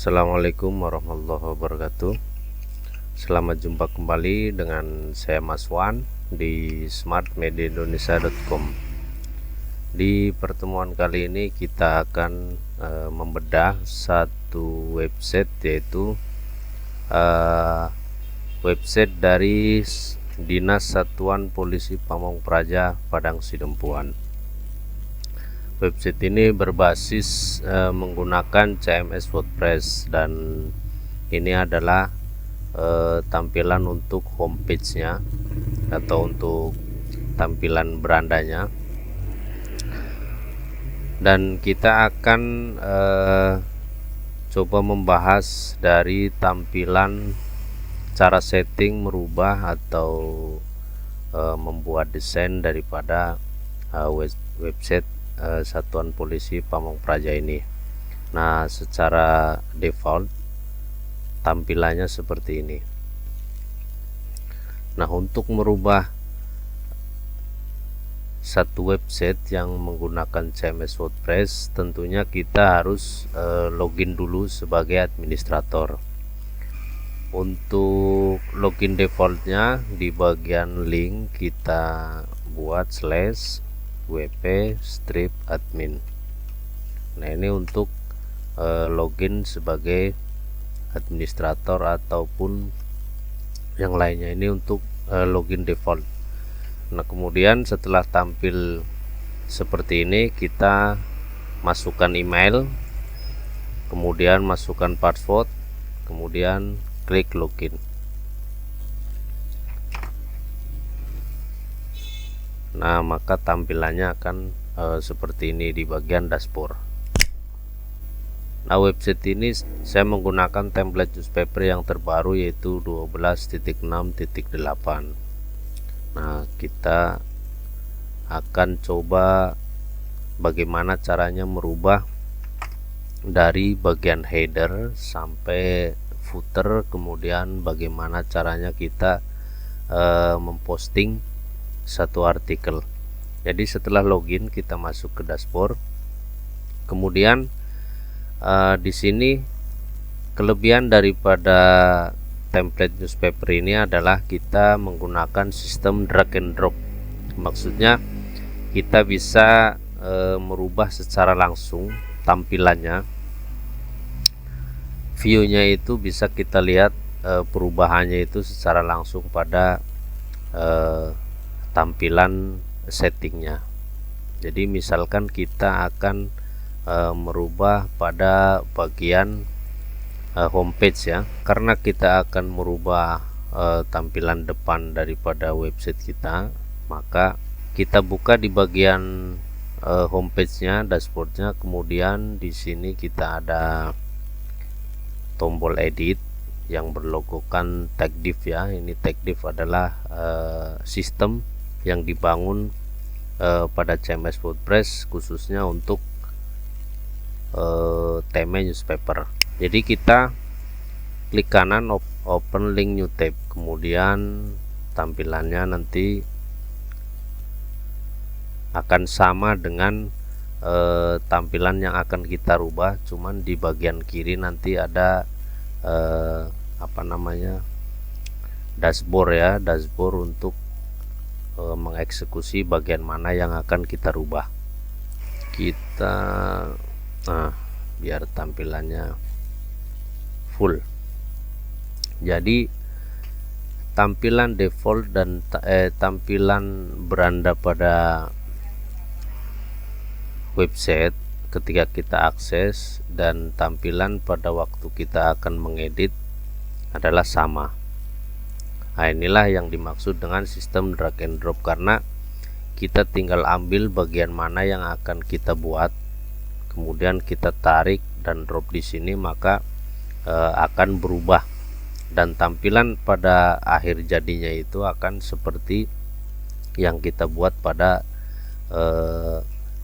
Assalamualaikum warahmatullahi wabarakatuh. Selamat jumpa kembali dengan saya Mas Wan di smartmediaindonesia.com. Di pertemuan kali ini kita akan membedah satu website, yaitu website dari Dinas Satuan Polisi Pamong Praja Padang Sidempuan. Website ini berbasis menggunakan CMS WordPress, dan ini adalah tampilan untuk homepage-nya atau untuk tampilan berandanya. Dan kita akan coba membahas dari tampilan cara setting, merubah atau membuat desain daripada website Satuan Polisi Pamong Praja ini. Nah, secara default tampilannya seperti ini. Nah, untuk merubah satu website yang menggunakan CMS WordPress, tentunya kita harus login dulu sebagai administrator. Untuk login defaultnya di bagian link kita buat /wp-admin. Nah, ini untuk login sebagai administrator ataupun yang lainnya. Ini untuk login default. Nah, kemudian setelah tampil seperti ini, kita masukkan email, kemudian masukkan password, kemudian klik login. Nah, maka tampilannya akan seperti ini di bagian dashboard. Nah, website ini saya menggunakan template newspaper yang terbaru, yaitu 12.6.8. Nah, kita akan coba bagaimana caranya merubah dari bagian header sampai footer, kemudian bagaimana caranya kita memposting satu artikel. Jadi setelah login kita masuk ke dashboard. Kemudian di sini kelebihan daripada template newspaper ini adalah kita menggunakan sistem drag and drop. Maksudnya kita bisa merubah secara langsung tampilannya. View-nya itu bisa kita lihat perubahannya itu secara langsung pada tampilan settingnya. Jadi misalkan kita akan merubah pada bagian homepage ya, karena kita akan merubah tampilan depan daripada website kita, maka kita buka di bagian homepage-nya, dashboard-nya. Kemudian di sini kita ada tombol edit yang berlogokan tag div ya. Ini tag div adalah sistem yang dibangun pada CMS WordPress khususnya untuk tema newspaper. Jadi kita klik kanan, open link new tab, kemudian tampilannya nanti akan sama dengan tampilan yang akan kita rubah, cuman di bagian kiri nanti ada dashboard ya, dashboard untuk mengeksekusi bagian mana yang akan kita rubah. Kita biar tampilannya full. Jadi tampilan default dan tampilan beranda pada website ketika kita akses dan tampilan pada waktu kita akan mengedit adalah sama. Nah, inilah yang dimaksud dengan sistem drag and drop, karena kita tinggal ambil bagian mana yang akan kita buat, kemudian kita tarik dan drop di sini, maka akan berubah dan tampilan pada akhir jadinya itu akan seperti yang kita buat pada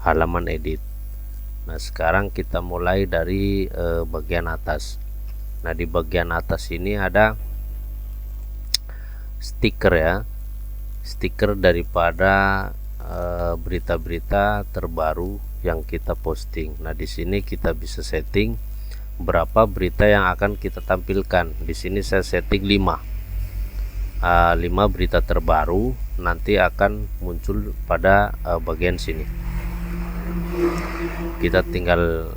halaman edit. Nah, sekarang kita mulai dari bagian atas. Nah, di bagian atas ini ada stiker ya, stiker daripada berita-berita terbaru yang kita posting. Nah, di sini kita bisa setting berapa berita yang akan kita tampilkan. Di sini saya setting 5 berita terbaru nanti akan muncul pada bagian sini. Kita tinggal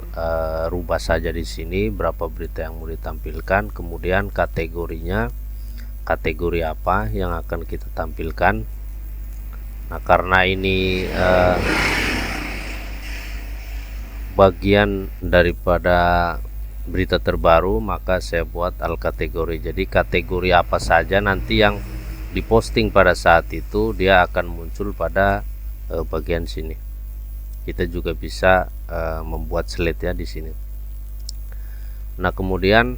rubah saja di sini berapa berita yang mau ditampilkan, kemudian kategorinya, kategori apa yang akan kita tampilkan. Nah, karena ini bagian daripada berita terbaru, maka saya buat al kategori. Jadi kategori apa saja nanti yang diposting pada saat itu dia akan muncul pada bagian sini. Kita juga bisa membuat slide ya di sini. Nah, kemudian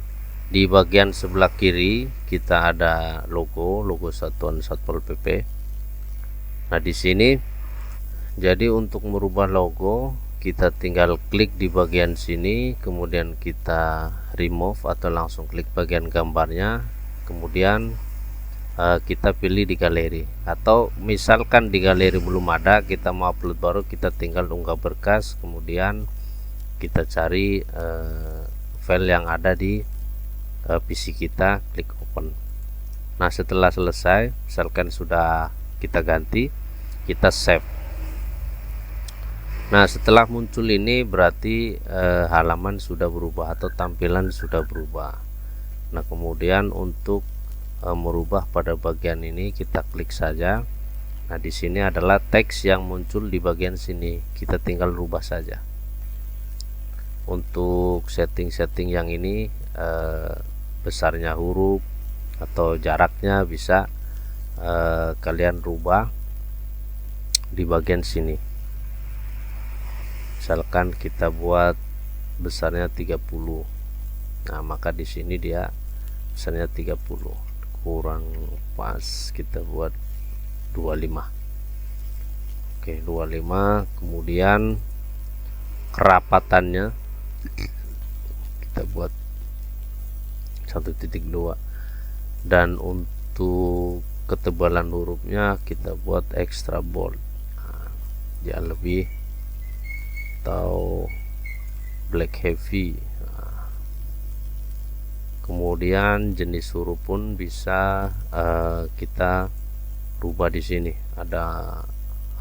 di bagian sebelah kiri kita ada logo Satuan Satpol PP. Nah, di sini jadi untuk merubah logo kita tinggal klik di bagian sini, kemudian kita remove atau langsung klik bagian gambarnya, kemudian kita pilih di galeri. Atau misalkan di galeri belum ada, kita mau upload baru, kita tinggal unggah berkas, kemudian kita cari file yang ada di PC kita, klik open. Nah, setelah selesai, misalkan sudah kita ganti, kita save. Nah, setelah muncul ini berarti halaman sudah berubah atau tampilan sudah berubah. Nah, kemudian untuk merubah pada bagian ini kita klik saja. Nah, di sini adalah teks yang muncul di bagian sini, kita tinggal rubah saja. Untuk setting-setting yang ini besarnya huruf atau jaraknya bisa kalian rubah di bagian sini. Misalkan kita buat besarnya 30. Nah, maka di sini dia besarnya 30. Kurang pas, kita buat 25. Oke, 25. Kemudian kerapatannya kita buat 1.2. Dan untuk ketebalan hurufnya kita buat extra bold. Nah, dia lebih atau black heavy. Nah, kemudian jenis huruf pun bisa kita rubah di sini. Ada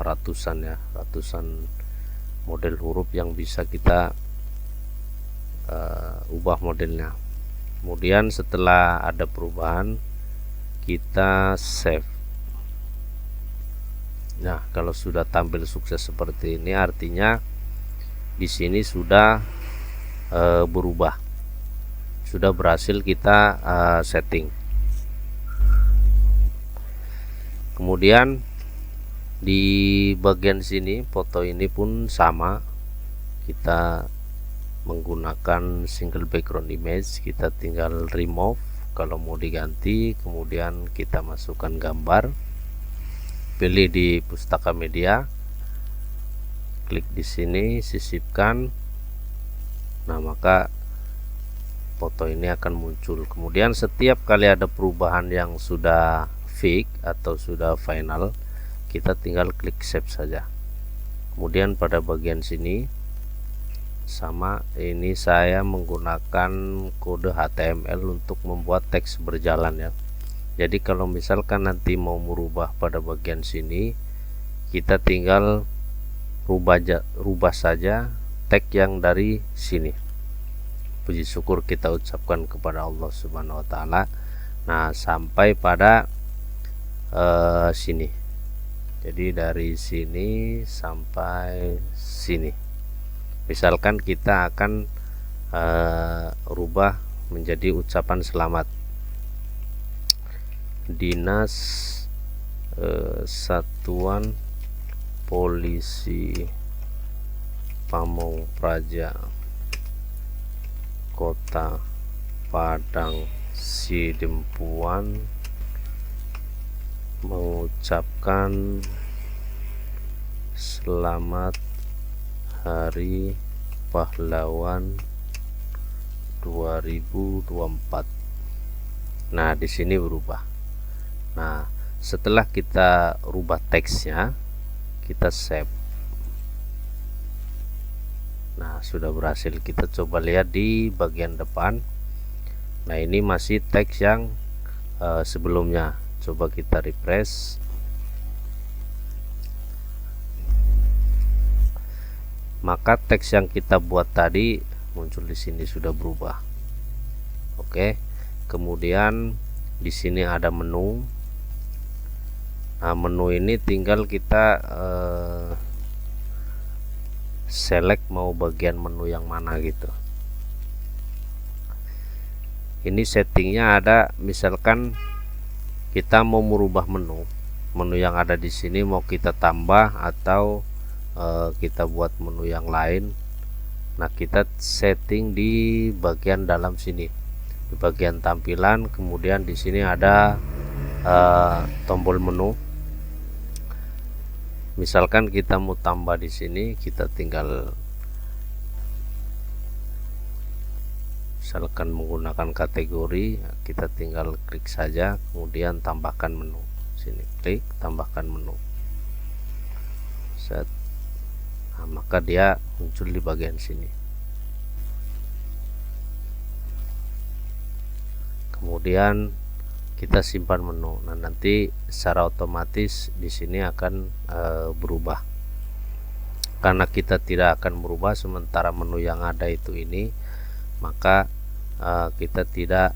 ratusan ya, ratusan model huruf yang bisa kita ubah modelnya. Kemudian setelah ada perubahan kita save. Nah, kalau sudah tampil sukses seperti ini artinya di sini sudah berubah, sudah berhasil kita setting. Kemudian di bagian sini foto ini pun sama, kita menggunakan single background image, kita tinggal remove kalau mau diganti, kemudian kita masukkan gambar, pilih di pustaka media, klik di sini, sisipkan. Nah, maka foto ini akan muncul. Kemudian setiap kali ada perubahan yang sudah fix atau sudah final, kita tinggal klik save saja. Kemudian pada bagian sini sama, ini saya menggunakan kode HTML untuk membuat teks berjalan ya. Jadi kalau misalkan nanti mau merubah pada bagian sini, kita tinggal rubah saja tag yang dari sini. Puji syukur kita ucapkan kepada Allah Subhanahu wa taala. Nah, sampai pada sini. Jadi dari sini sampai sini. Misalkan kita akan rubah menjadi ucapan selamat. Dinas Satuan Polisi Pamong Praja Kota Padang Sidempuan mengucapkan selamat Hari Pahlawan 2024. Nah, di sini berubah. Nah, setelah kita rubah teksnya, kita save. Nah, sudah berhasil. Kita coba lihat di bagian depan. Nah, ini masih teks yang sebelumnya. Coba kita refresh. Maka teks yang kita buat tadi muncul di sini sudah berubah. Oke. Kemudian di sini ada menu. Nah, menu ini tinggal kita select mau bagian menu yang mana gitu. Ini settingnya ada, misalkan kita mau merubah menu yang ada di sini mau kita tambah atau kita buat menu yang lain. Nah, kita setting di bagian dalam sini, di bagian tampilan. Kemudian di sini ada tombol menu. Misalkan kita mau tambah di sini, kita tinggal misalkan menggunakan kategori, kita tinggal klik saja, kemudian tambahkan menu. Sini klik tambahkan menu. Set. Nah, maka dia muncul di bagian sini. Kemudian kita simpan menu. Nah, nanti secara otomatis di sini akan berubah. Karena kita tidak akan berubah sementara menu yang ada itu ini, maka kita tidak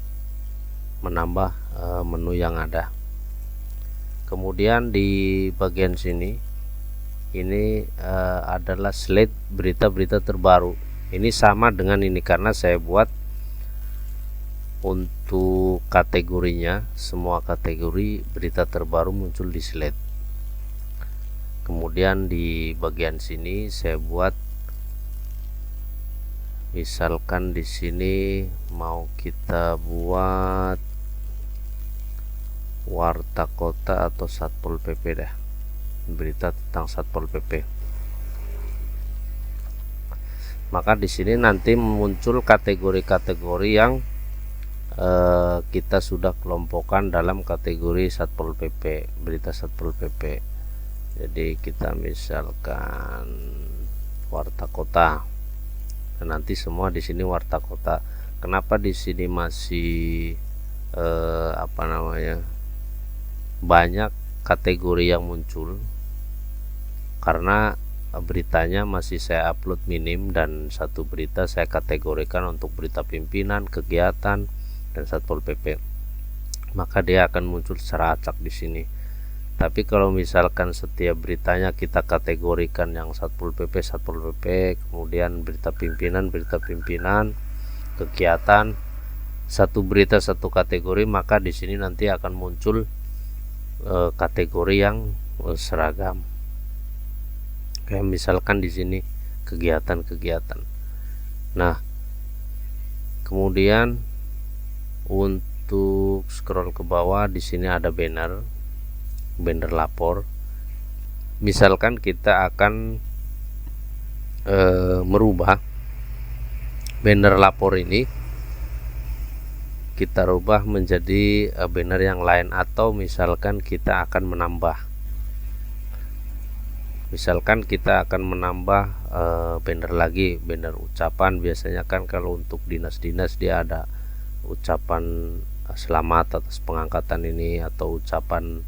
menambah menu yang ada. Kemudian di bagian sini ini adalah slide berita-berita terbaru. Ini sama dengan ini karena saya buat untuk kategorinya, semua kategori berita terbaru muncul di slide. Kemudian di bagian sini saya buat, misalkan di sini mau kita buat Warta Kota atau Satpol PP dah, berita tentang Satpol PP. Maka di sini nanti muncul kategori-kategori yang kita sudah kelompokkan dalam kategori Satpol PP, berita Satpol PP. Jadi kita misalkan Warta Kota. Dan nanti semua di sini Warta Kota. Kenapa di sini masih banyak kategori yang muncul? Karena beritanya masih saya upload minim dan satu berita saya kategorikan untuk berita pimpinan, kegiatan, dan Satpol PP. Maka dia akan muncul secara acak di sini. Tapi kalau misalkan setiap beritanya kita kategorikan yang Satpol PP, kemudian berita pimpinan, kegiatan, satu berita satu kategori, maka di sini nanti akan muncul kategori yang seragam. Kayak misalkan di sini kegiatan-kegiatan. Nah, kemudian untuk scroll ke bawah di sini ada banner lapor. Misalkan kita akan merubah banner lapor ini, kita rubah menjadi banner yang lain, atau misalkan kita akan menambah. Misalkan kita akan menambah banner lagi, banner ucapan. Biasanya kan kalau untuk dinas-dinas dia ada ucapan selamat atas pengangkatan ini, atau ucapan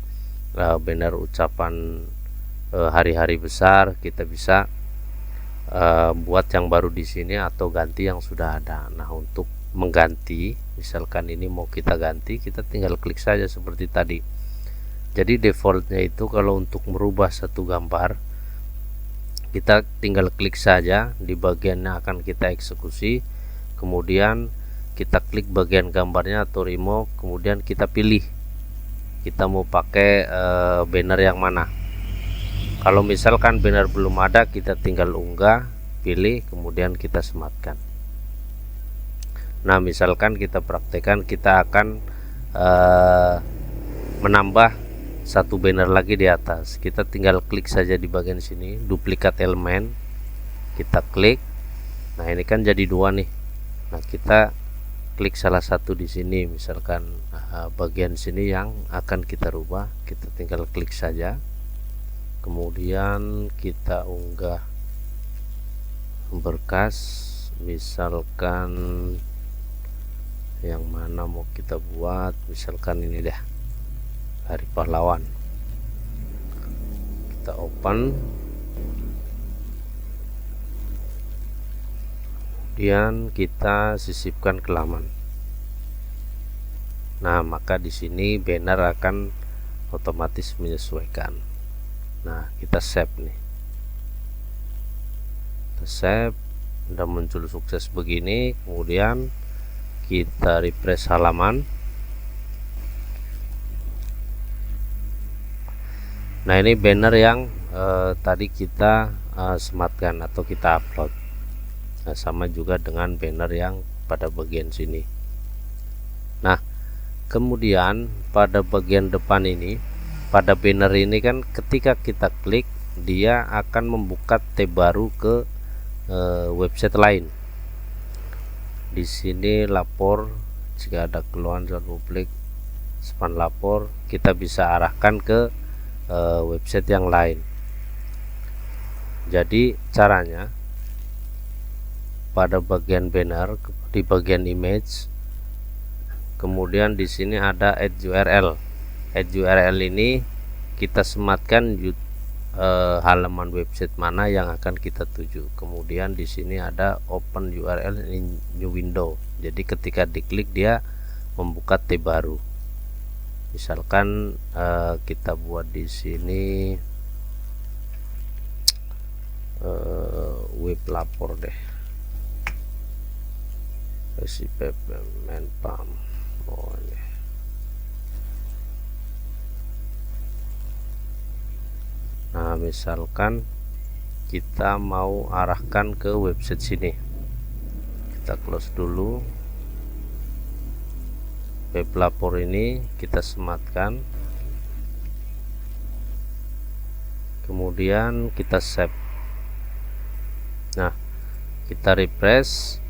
banner ucapan hari-hari besar. Kita bisa buat yang baru di sini atau ganti yang sudah ada. Nah, untuk mengganti, misalkan ini mau kita ganti, kita tinggal klik saja seperti tadi. Jadi defaultnya itu kalau untuk merubah satu gambar, kita tinggal klik saja di bagian yang akan kita eksekusi, kemudian kita klik bagian gambarnya atau remove, kemudian kita pilih kita mau pakai banner yang mana. Kalau misalkan banner belum ada, kita tinggal unggah, pilih, kemudian kita sematkan. Nah, misalkan kita praktekkan, kita akan menambah satu banner lagi di atas. Kita tinggal klik saja di bagian sini, duplikat elemen, kita klik. Nah, ini kan jadi dua nih. Nah, kita klik salah satu di sini, misalkan bagian sini yang akan kita rubah, kita tinggal klik saja, kemudian kita unggah berkas, misalkan yang mana mau kita buat, misalkan ini deh, Hari Pahlawan. Kita open, kemudian kita sisipkan ke laman. Nah, maka di sini banner akan otomatis menyesuaikan. Nah, kita save nih. Kita save, udah muncul sukses begini. Kemudian kita refresh halaman. Nah, ini banner yang tadi kita sematkan atau kita upload. Nah, sama juga dengan banner yang pada bagian sini. Nah, kemudian pada bagian depan ini, pada banner ini kan ketika kita klik, dia akan membuka tab baru ke website lain. Di sini lapor, jika ada keluhan soal publik, span lapor, kita bisa arahkan ke website yang lain. Jadi caranya, pada bagian banner di bagian image, kemudian di sini ada add URL. Add URL ini kita sematkan halaman website mana yang akan kita tuju. Kemudian di sini ada open URL in new window. Jadi ketika diklik dia membuka tab baru. Misalkan kita buat di sini web lapor deh, SIP Menpam. Oh, ini. Nah, misalkan kita mau arahkan ke website sini, kita close dulu. Web lapor ini kita sematkan, kemudian kita save. Nah, kita refresh.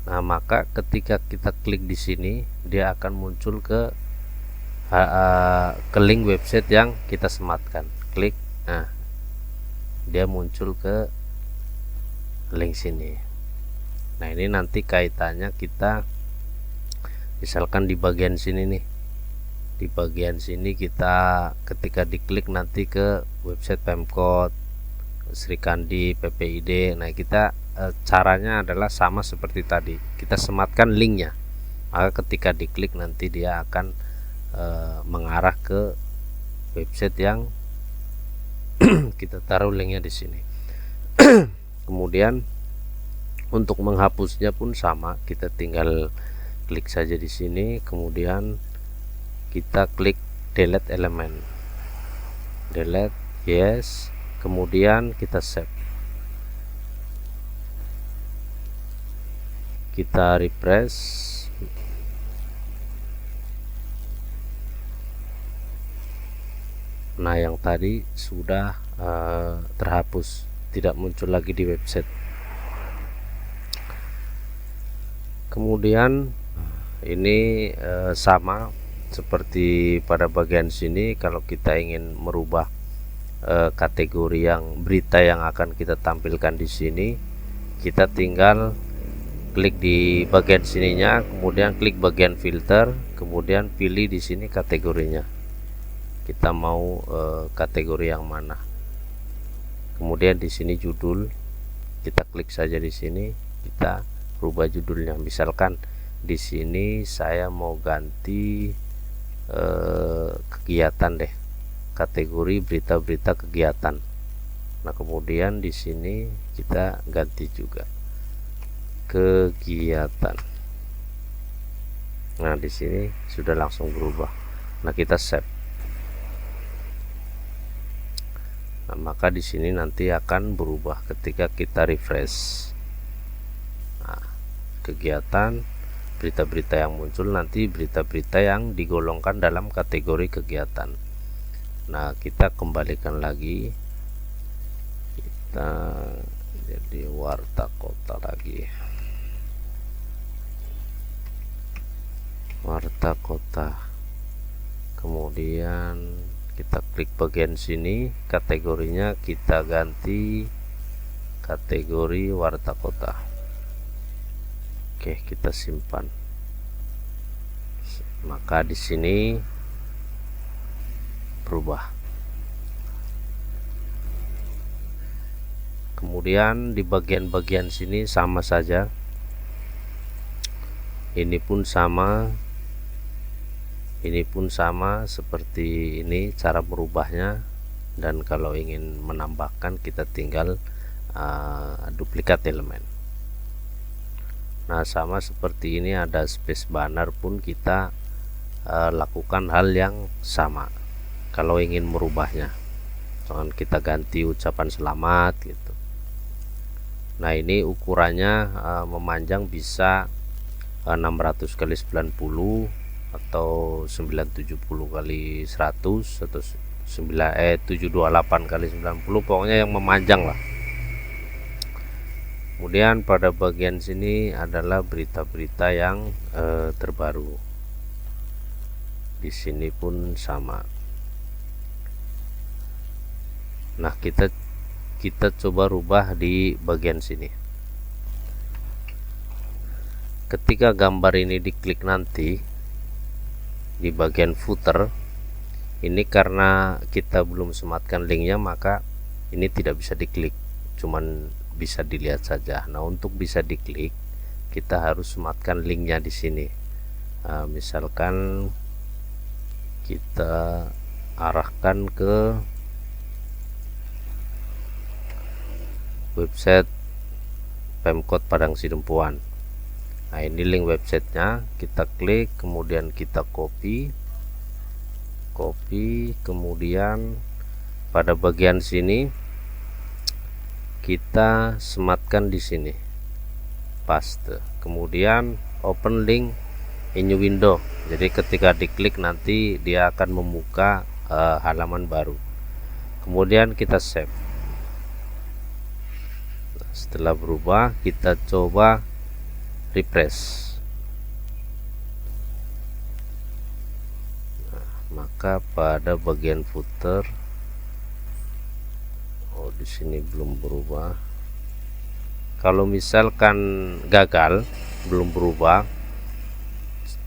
Nah, maka ketika kita klik di sini, dia akan muncul ke link website yang kita sematkan. Klik, nah dia muncul ke link sini. Nah, ini nanti kaitannya kita misalkan di bagian sini nih, di bagian sini kita ketika diklik nanti ke website Pemkot, Sri Kandi, PPID. Nah, kita caranya adalah sama seperti tadi, kita sematkan linknya, maka ketika diklik nanti dia akan mengarah ke website yang kita taruh linknya di sini. Kemudian untuk menghapusnya pun sama, kita tinggal klik saja di sini, kemudian kita klik delete elemen, delete, yes, kemudian kita save. Kita refresh. Nah, yang tadi sudah terhapus, tidak muncul lagi di website. Kemudian ini sama seperti pada bagian sini, kalau kita ingin merubah kategori yang berita yang akan kita tampilkan di sini, kita tinggal klik di bagian sininya, kemudian klik bagian filter, kemudian pilih di sini kategorinya. Kita mau kategori yang mana. Kemudian di sini judul, kita klik saja di sini, kita rubah judulnya. Misalkan di sini saya mau ganti kegiatan deh, kategori berita-berita kegiatan. Nah, kemudian di sini kita ganti juga kegiatan. Nah, di sini sudah langsung berubah. Nah, kita save. Nah, maka di sini nanti akan berubah ketika kita refresh. Nah, kegiatan, berita-berita yang muncul nanti berita-berita yang digolongkan dalam kategori kegiatan. Nah, kita kembalikan lagi, kita jadi Warta Kota lagi, Warta Kota. Kemudian Kita klik bagian sini, kategorinya kita ganti kategori warta kota. Oke, kita simpan. Maka di sini berubah. Kemudian di bagian-bagian sini sama saja. Ini pun sama seperti ini cara merubahnya, dan kalau ingin menambahkan kita tinggal duplikat elemen. Nah, sama seperti ini ada space banner pun kita lakukan hal yang sama kalau ingin merubahnya. Jangan kita ganti ucapan selamat gitu. Nah, ini ukurannya memanjang bisa 600 kali 90 atau 970 kali 100 atau 728 kali 90, pokoknya yang memanjang lah. Kemudian pada bagian sini adalah berita-berita yang terbaru. Di sini pun sama. Nah, kita coba rubah di bagian sini. Ketika gambar ini diklik nanti di bagian footer ini, karena kita belum sematkan linknya, maka ini tidak bisa diklik, cuman bisa dilihat saja. Nah, untuk bisa diklik kita harus sematkan linknya di sini. Misalkan kita arahkan ke website Pemkot Padang Sidempuan. Nah, ini link websitenya, kita klik, kemudian kita copy, kemudian pada bagian sini kita sematkan di sini, paste, kemudian open link in new window. Jadi ketika diklik nanti dia akan membuka halaman baru. Kemudian kita save. Nah, setelah berubah kita coba refresh. Nah, maka pada bagian footer, di sini belum berubah. Kalau misalkan gagal belum berubah,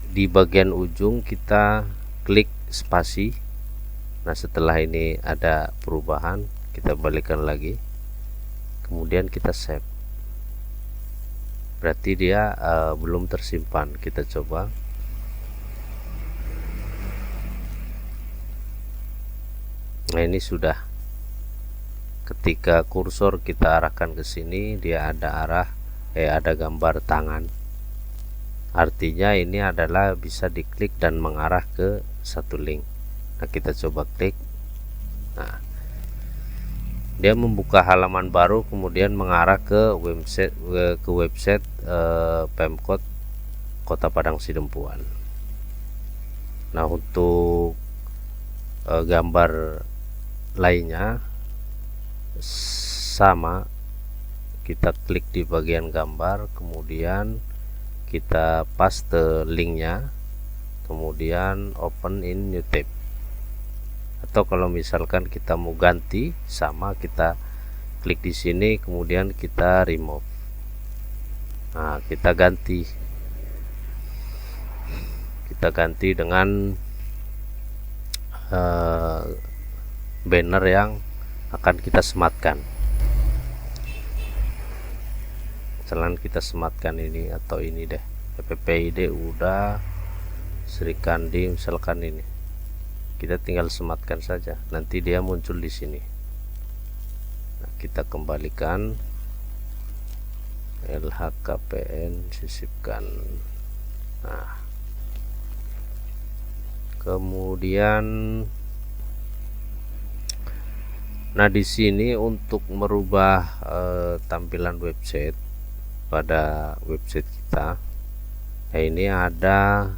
di bagian ujung kita klik spasi. Nah, setelah ini ada perubahan, kita balikkan lagi, kemudian kita save. Berarti dia belum tersimpan. Kita coba. Nah, ini sudah. Ketika kursor kita arahkan ke sini, dia ada gambar tangan. Artinya ini adalah bisa diklik dan mengarah ke satu link. Nah, kita coba klik. Nah, dia membuka halaman baru, kemudian mengarah ke website Pemkot Kota Padang Sidempuan. Nah, untuk gambar lainnya sama, kita klik di bagian gambar, kemudian kita paste linknya, kemudian open in new tab. Atau kalau misalkan kita mau ganti, sama, kita klik di sini, kemudian kita remove. Nah, kita ganti dengan banner yang akan kita sematkan. Misalkan kita sematkan ini atau ini deh, PPID udah, Sri Kandi misalkan ini, kita tinggal sematkan saja, nanti dia muncul di sini. Nah, kita kembalikan, LHKPN sisipkan. Nah, kemudian di sini untuk merubah tampilan website pada website kita, ini ada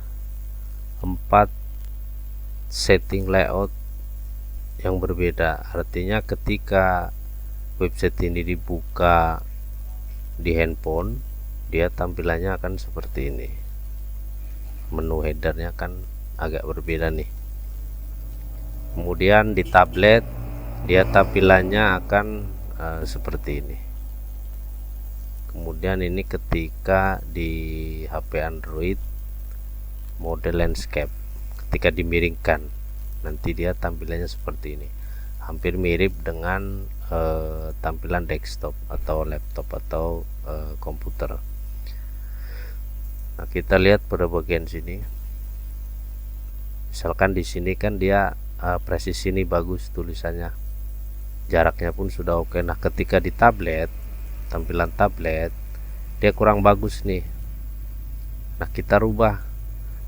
4 setting layout yang berbeda. Artinya ketika website ini dibuka di handphone, dia tampilannya akan seperti ini. Menu headernya kan agak berbeda nih. Kemudian di tablet dia tampilannya akan seperti ini. Kemudian ini ketika di HP Android mode landscape, ketika dimiringkan nanti dia tampilannya seperti ini, hampir mirip dengan tampilan desktop atau laptop atau komputer. Nah, kita lihat pada bagian sini, misalkan di sini kan dia presisi ini bagus, tulisannya, jaraknya pun sudah oke. Nah, ketika di tablet, tampilan tablet dia kurang bagus nih. Nah, kita rubah,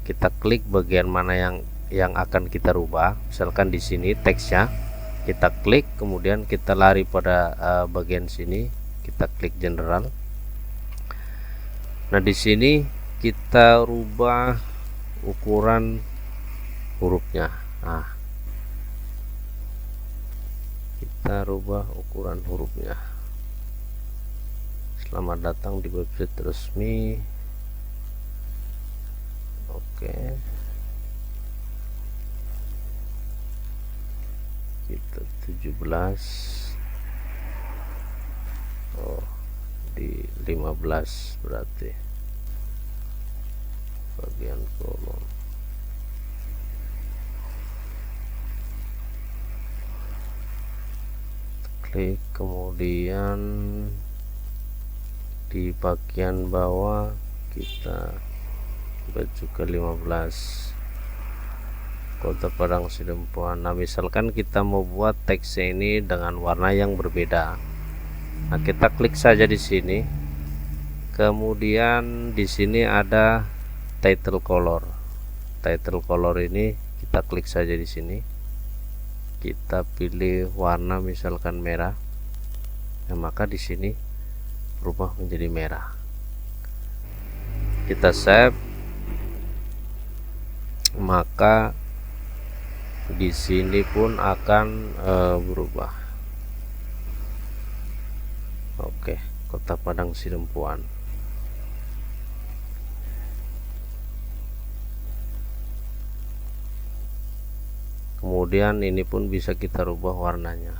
kita klik bagian mana yang akan kita rubah. Misalkan di sini teksnya, kita klik, kemudian kita lari pada bagian sini, kita klik general. Nah, di sini kita rubah ukuran hurufnya. Nah, kita rubah ukuran hurufnya. Selamat datang di website resmi. Oke, kita 17. Oh, di 15 berarti bagian kolom. Klik, kemudian di bagian bawah kita baju ke 15, Kota Padang Sidempuan. Nah, misalkan kita mau buat teksnya ini dengan warna yang berbeda, nah kita klik saja di sini, kemudian di sini ada title color. Title color ini kita klik saja di sini, kita pilih warna misalkan merah. Nah, maka di sini berubah menjadi merah. Kita save, maka di sini pun akan berubah. Oke, Kota Padang Sidempuan. Kemudian ini pun bisa kita rubah warnanya.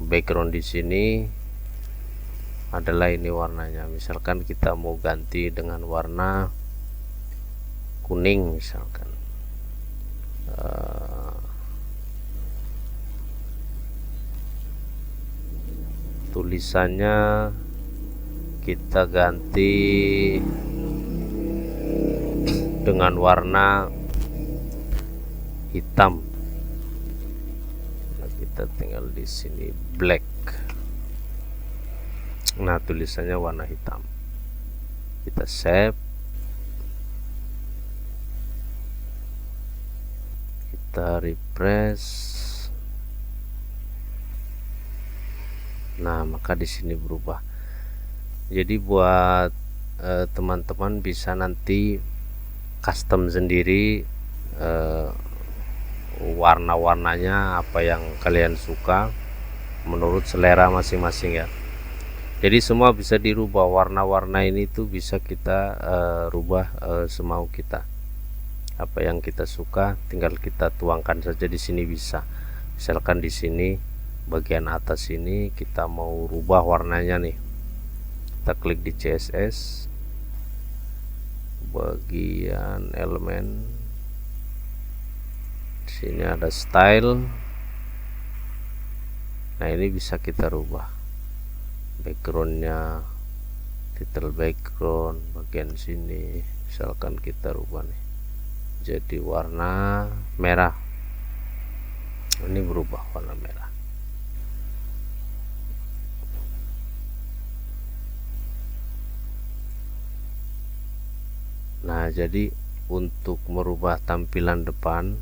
Background di sini adalah ini warnanya. Misalkan kita mau ganti dengan warna kuning misalkan. Tulisannya kita ganti dengan warna hitam. Nah, kita tinggal di sini black. Nah, tulisannya warna hitam. Kita save, kita refresh. Nah, maka di sini berubah. Jadi buat teman-teman bisa nanti custom sendiri warna-warnanya apa yang kalian suka menurut selera masing-masing ya. Jadi semua bisa dirubah, warna-warna ini tuh bisa kita rubah semau kita. Apa yang kita suka tinggal kita tuangkan saja di sini bisa. Misalkan di sini bagian atas ini kita mau rubah warnanya nih. Kita klik di CSS, bagian elemen. Di sini ada style. Nah, ini bisa kita rubah. Backgroundnya, title background, bagian sini misalkan kita rubah nih jadi warna merah. Ini berubah warna merah. Nah, jadi untuk merubah tampilan depan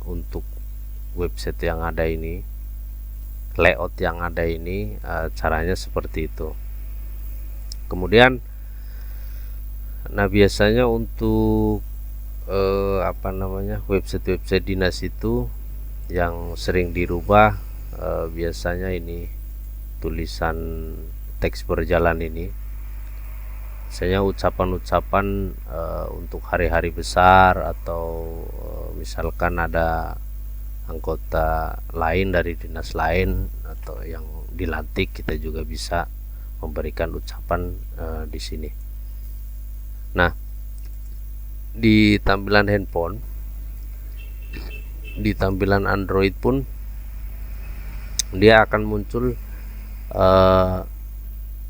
untuk website yang ada ini, layout yang ada ini, caranya seperti itu. Kemudian nah, biasanya untuk website dinas itu yang sering dirubah biasanya ini tulisan teks berjalan ini, misalnya ucapan-ucapan untuk hari-hari besar atau misalkan ada anggota lain dari dinas lain atau yang dilantik, kita juga bisa memberikan ucapan di sini. Nah, di tampilan handphone, di tampilan Android pun dia akan muncul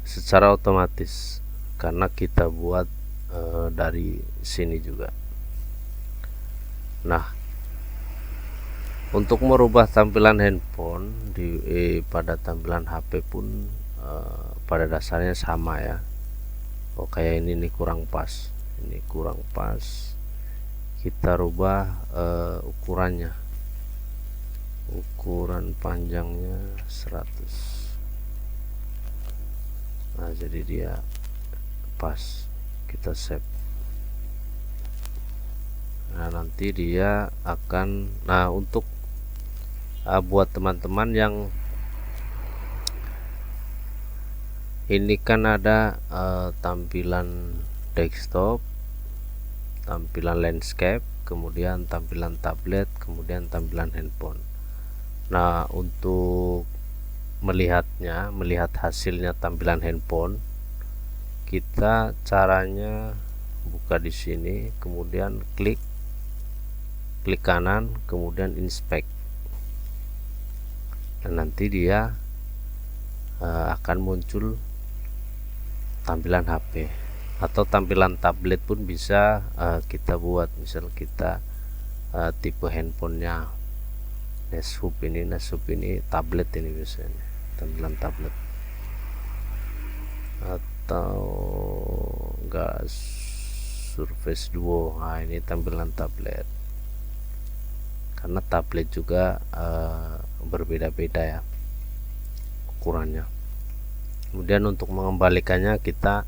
secara otomatis karena kita buat dari sini juga. Nah, untuk merubah tampilan handphone pada tampilan HP pun pada dasarnya sama ya. Oh, kayak ini nih kurang pas, ini kurang pas, kita rubah ukurannya, ukuran panjangnya 100. Nah, jadi dia pas, kita save. Nah, nanti dia akan, nah untuk buat teman-teman yang ini kan ada tampilan desktop, tampilan landscape, kemudian tampilan tablet, kemudian tampilan handphone. Nah, untuk melihat hasilnya tampilan handphone, kita caranya buka di sini, kemudian klik kanan, kemudian inspect, dan nanti dia akan muncul tampilan HP atau tampilan tablet pun bisa kita buat. Misal kita tipe handphonenya Nexhub ini tablet, ini biasanya tampilan tablet, atau enggak Surface Duo. Nah, ini tampilan tablet, karena tablet juga berbeda-beda ya ukurannya. Kemudian untuk mengembalikannya kita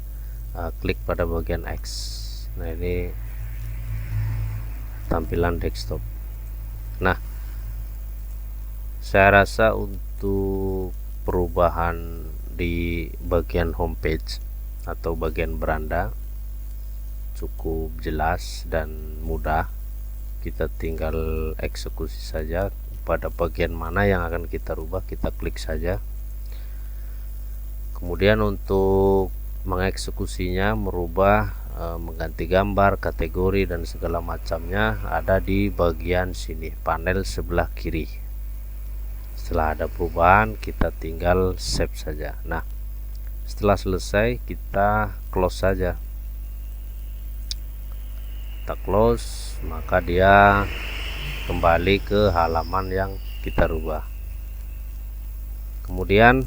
klik pada bagian X. Nah, ini tampilan desktop. Nah, saya rasa untuk perubahan di bagian homepage atau bagian beranda cukup jelas dan mudah. Kita tinggal eksekusi saja pada bagian mana yang akan kita rubah, kita klik saja. Kemudian untuk mengeksekusinya, merubah, mengganti gambar, kategori dan segala macamnya ada di bagian sini, panel sebelah kiri. Setelah ada perubahan, kita tinggal save saja. Nah, setelah selesai kita close saja. Kita close, maka dia kembali ke halaman yang kita rubah. Kemudian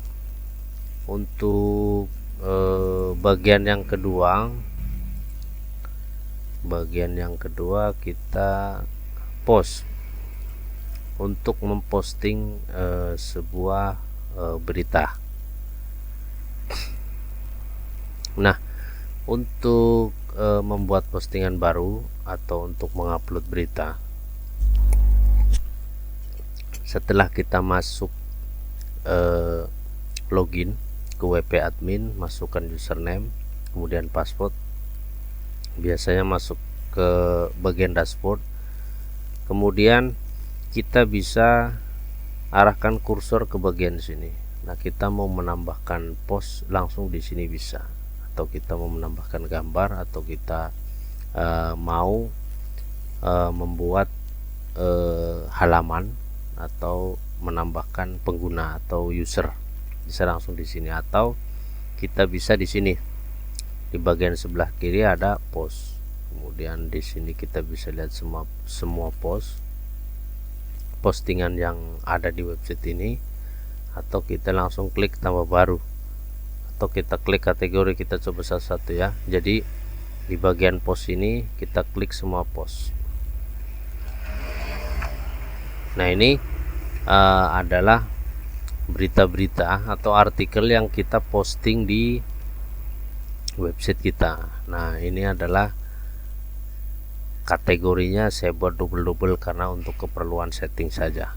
untuk bagian yang kedua kita post untuk memposting sebuah berita. Nah, untuk membuat postingan baru atau untuk mengupload berita, setelah kita masuk login ke WP admin, masukkan username, kemudian password, biasanya masuk ke bagian dashboard. Kemudian kita bisa arahkan kursor ke bagian sini. Nah, kita mau menambahkan post langsung di sini bisa, atau kita mau menambahkan gambar, atau kita mau membuat halaman atau menambahkan pengguna atau user, bisa langsung di sini, atau kita bisa di sini di bagian sebelah kiri ada post. Kemudian di sini kita bisa lihat semua postingan yang ada di website ini, atau kita langsung klik tambah baru, atau kita klik kategori. Kita coba satu-satu ya. Jadi di bagian post ini kita klik semua post. Nah, ini adalah berita-berita atau artikel yang kita posting di website kita. Nah, ini adalah kategorinya saya buat double karena untuk keperluan setting saja.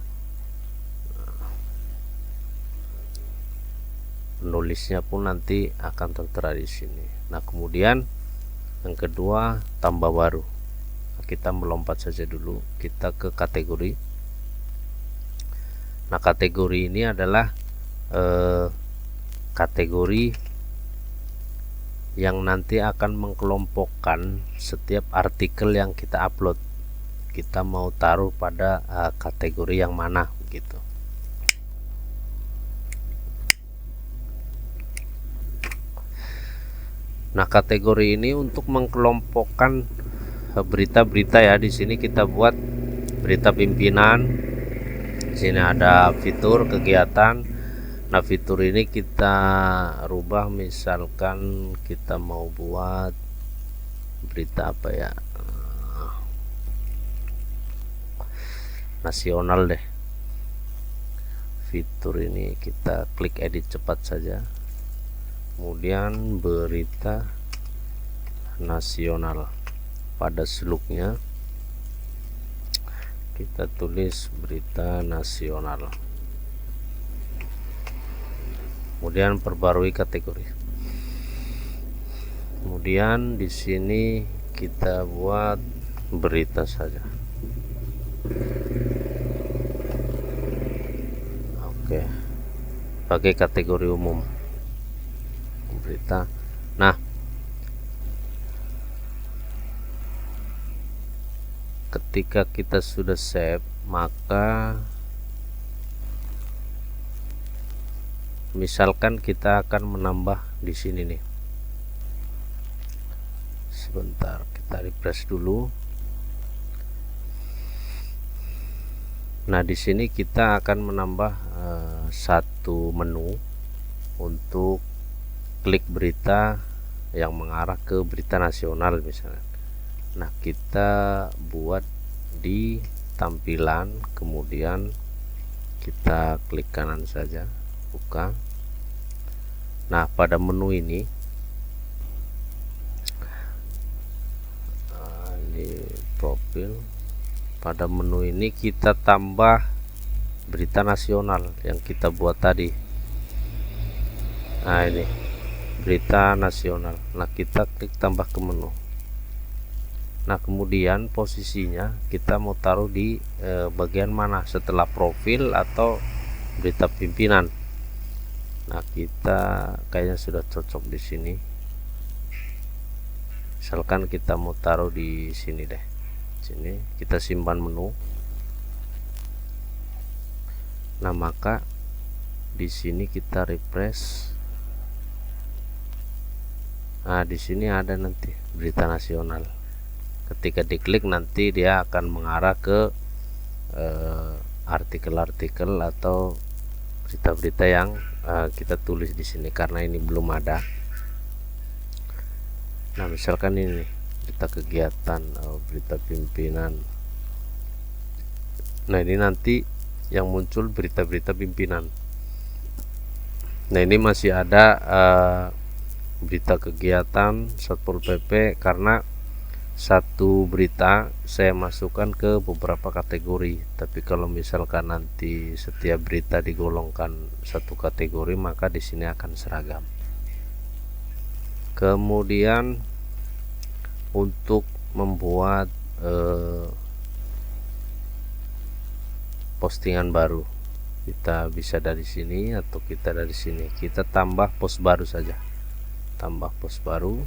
Penulisnya pun nanti akan tertera di sini. Nah, kemudian yang kedua, tambah baru. Kita melompat saja dulu, kita ke kategori. Nah, kategori ini adalah kategori yang nanti akan mengkelompokkan setiap artikel yang kita upload. Kita mau taruh pada kategori yang mana gitu. Nah, kategori ini untuk mengkelompokkan berita-berita ya. Di sini kita buat berita pimpinan. Di sini ada fitur kegiatan. Nah, fitur ini kita rubah, misalkan kita mau buat berita apa ya, nasional deh. Fitur ini kita klik edit cepat saja, kemudian berita nasional. Pada suluknya kita tulis berita nasional, kemudian perbarui kategori. Kemudian di sini kita buat berita saja. Oke, pakai kategori umum berita. Nah, ketika kita sudah save, maka misalkan kita akan menambah di sini nih. Sebentar, kita refresh dulu. Nah, di sini kita akan menambah satu menu untuk klik berita yang mengarah ke berita nasional misalnya. Nah, kita buat di tampilan, kemudian kita klik kanan saja, buka. Nah, pada menu ini profil, pada menu ini kita tambah berita nasional yang kita buat tadi. Nah, ini berita nasional. Nah, kita klik tambah ke menu. Nah, kemudian posisinya kita mau taruh di bagian mana, setelah profil atau berita pimpinan. Nah, kita kayaknya sudah cocok di sini. Misalkan kita mau taruh di sini deh. Sini kita simpan menu. Nah, maka di sini kita refresh. Nah, di sini ada nanti berita nasional. Ketika diklik nanti dia akan mengarah ke artikel-artikel atau berita-berita yang kita tulis di sini, karena ini belum ada. Nah, misalkan ini berita kegiatan, berita pimpinan. Nah, ini nanti yang muncul berita-berita pimpinan. Nah, ini masih ada berita kegiatan Satpol PP, karena satu berita saya masukkan ke beberapa kategori. Tapi kalau misalkan nanti setiap berita digolongkan satu kategori, maka di sini akan seragam. Kemudian untuk membuat postingan baru, kita bisa dari sini atau kita dari sini. Kita tambah post baru saja, tambah post baru.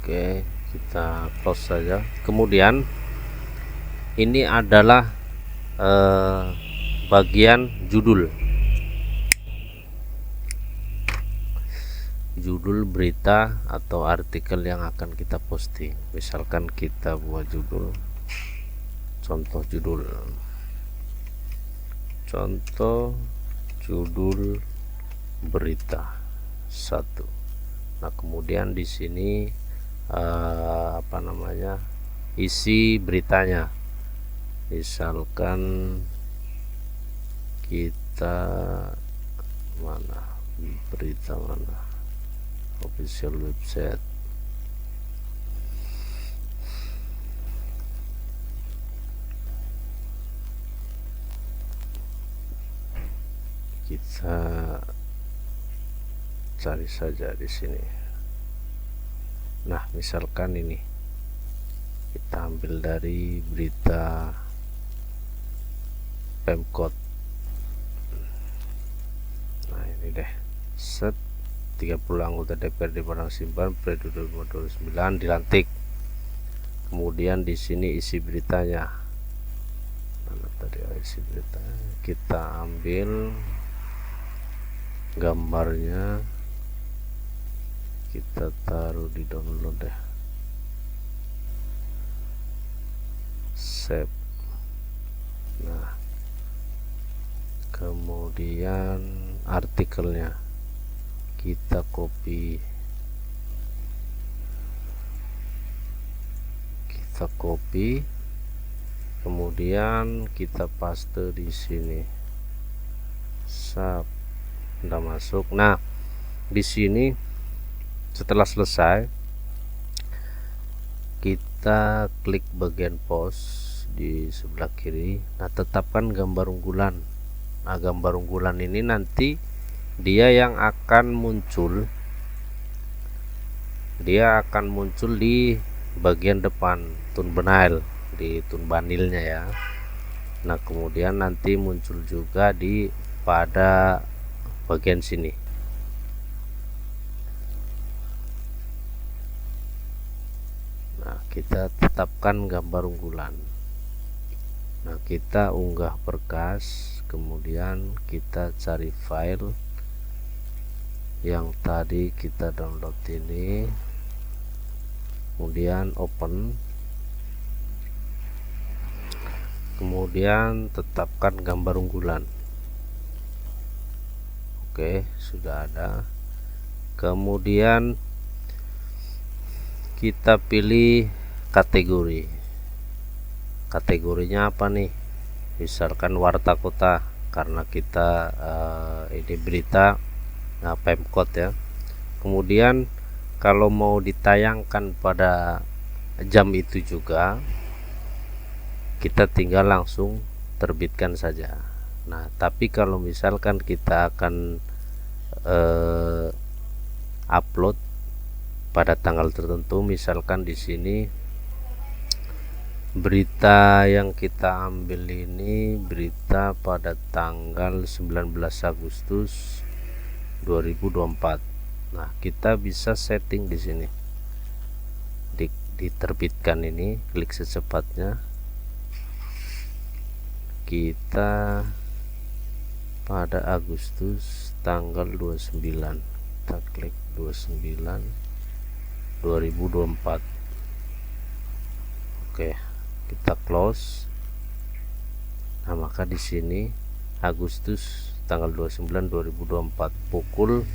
Oke, kita close saja. Kemudian ini adalah bagian judul berita atau artikel yang akan kita posting. Misalkan kita buat judul, contoh judul berita 1. Nah, kemudian di sini isi beritanya. Misalkan kita berita mana, official website. Kita cari saja di sini. Nah, misalkan ini kita ambil dari berita Pemkot. Nah, ini deh. Set 30 anggota DPRD Padang Simpan periode 2029 dilantik. Kemudian di sini isi beritanya. Mana tadi isi beritanya? Kita ambil gambarnya, kita taruh di download deh. Save. Nah, kemudian artikelnya kita copy, kemudian kita paste di sini. Udah masuk. Nah, di sini setelah selesai kita klik bagian post di sebelah kiri. Nah, tetapkan gambar unggulan. Nah, gambar unggulan ini nanti dia yang akan muncul, di bagian depan thumbnail, di thumbnailnya ya. Nah, kemudian nanti muncul juga pada bagian sini. Nah, kita tetapkan gambar unggulan. Nah, kita unggah berkas, kemudian kita cari file yang tadi kita download ini, kemudian open, kemudian tetapkan gambar unggulan. Oke, sudah ada. Kemudian kita pilih kategorinya apa nih, misalkan Warta Kota, karena kita ini berita Pemkot ya. Kemudian kalau mau ditayangkan pada jam itu juga, kita tinggal langsung terbitkan saja. Nah, tapi kalau misalkan kita akan upload pada tanggal tertentu, misalkan di sini berita yang kita ambil ini berita pada tanggal 19 Agustus 2024. Nah, kita bisa setting di sini, diterbitkan ini, klik secepatnya. Kita pada Agustus tanggal 29, kita klik 29 2024. Oke, kita close. Nah, maka di sini Agustus tanggal 29 2024 pukul,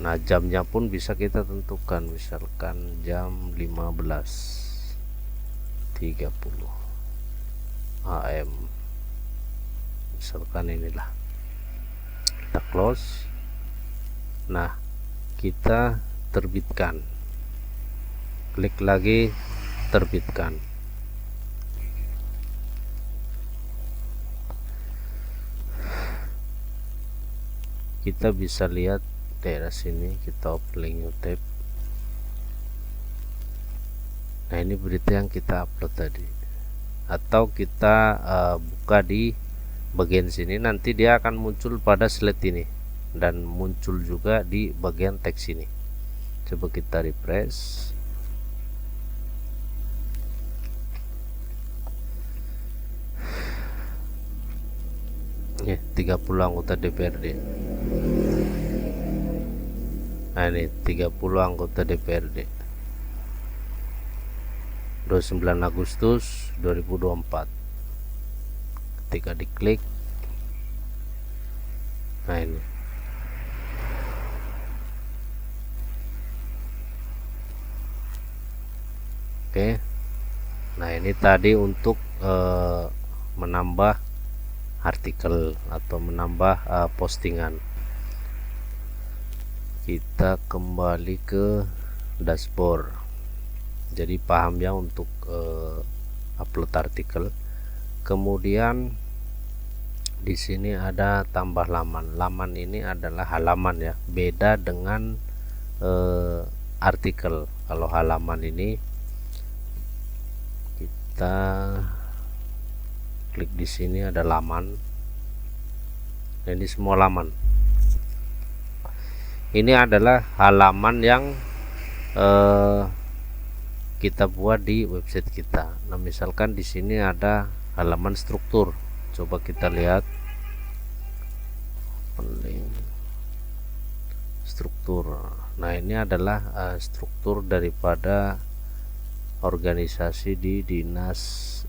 nah jamnya pun bisa kita tentukan, misalkan jam 15.30 AM, misalkan inilah. Kita close. Nah, kita terbitkan, klik lagi terbitkan. Kita bisa lihat daerah sini, kita open new tab. Nah, ini berita yang kita upload tadi, atau kita buka di bagian sini, nanti dia akan muncul pada slide ini dan muncul juga di bagian teks ini. Coba kita refresh. Ya, 30 anggota DPRD. Nah, ini 30 anggota DPRD 29 Agustus 2024. Ketika diklik, nah ini oke. Nah, ini tadi untuk menambah artikel atau menambah postingan. Kita kembali ke dashboard, jadi paham ya untuk upload artikel. Kemudian di sini ada tambah laman. Laman ini adalah halaman ya, beda dengan artikel. Kalau halaman ini kita klik di sini, ada laman. Nah, ini semua laman. Ini adalah halaman yang kita buat di website kita. Nah, misalkan di sini ada halaman struktur. Coba kita lihat struktur. Nah, ini adalah struktur daripada organisasi di dinas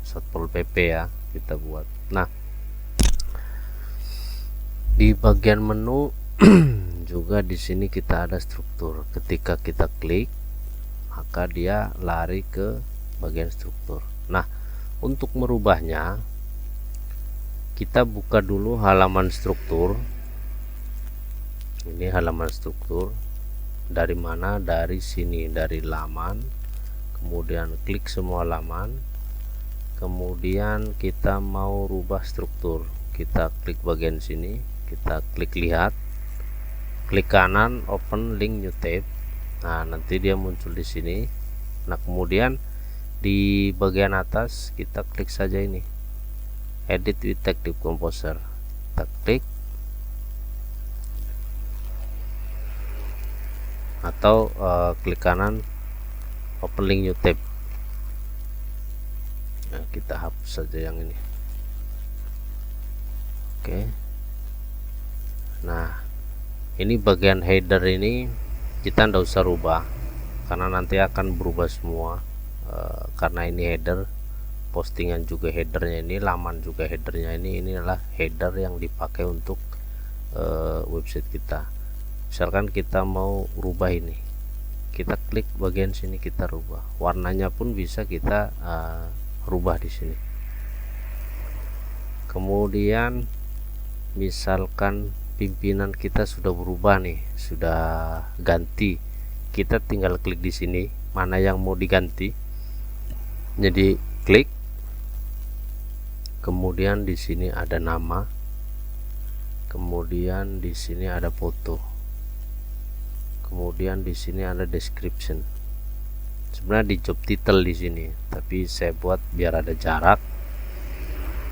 Satpol PP ya, kita buat. Nah, di bagian menu juga di sini kita ada struktur. Ketika kita klik, maka dia lari ke bagian struktur. Nah, untuk merubahnya, kita buka dulu halaman struktur. Ini halaman struktur. Dari mana? Dari sini, dari laman. Kemudian klik semua laman. Kemudian kita mau rubah struktur. Kita klik bagian sini, kita klik lihat. Klik kanan, open link new tab. Nah, nanti dia muncul di sini. Nah, kemudian di bagian atas kita klik saja ini, edit with Active Composer. Kita klik, atau klik kanan, open link new tab. Nah, kita hapus saja yang ini. Oke. Nah, ini bagian header ini kita tidak usah rubah karena nanti akan berubah semua. Karena ini header, postingan juga headernya ini, laman juga headernya ini adalah header yang dipakai untuk website kita. Misalkan kita mau rubah ini, kita klik bagian sini, kita rubah warnanya pun bisa kita rubah di sini. Kemudian misalkan pimpinan kita sudah berubah nih, sudah ganti, kita tinggal klik di sini mana yang mau diganti. Jadi klik, kemudian di sini ada nama, kemudian di sini ada foto, kemudian di sini ada description. Sebenarnya di job title di sini, tapi saya buat biar ada jarak.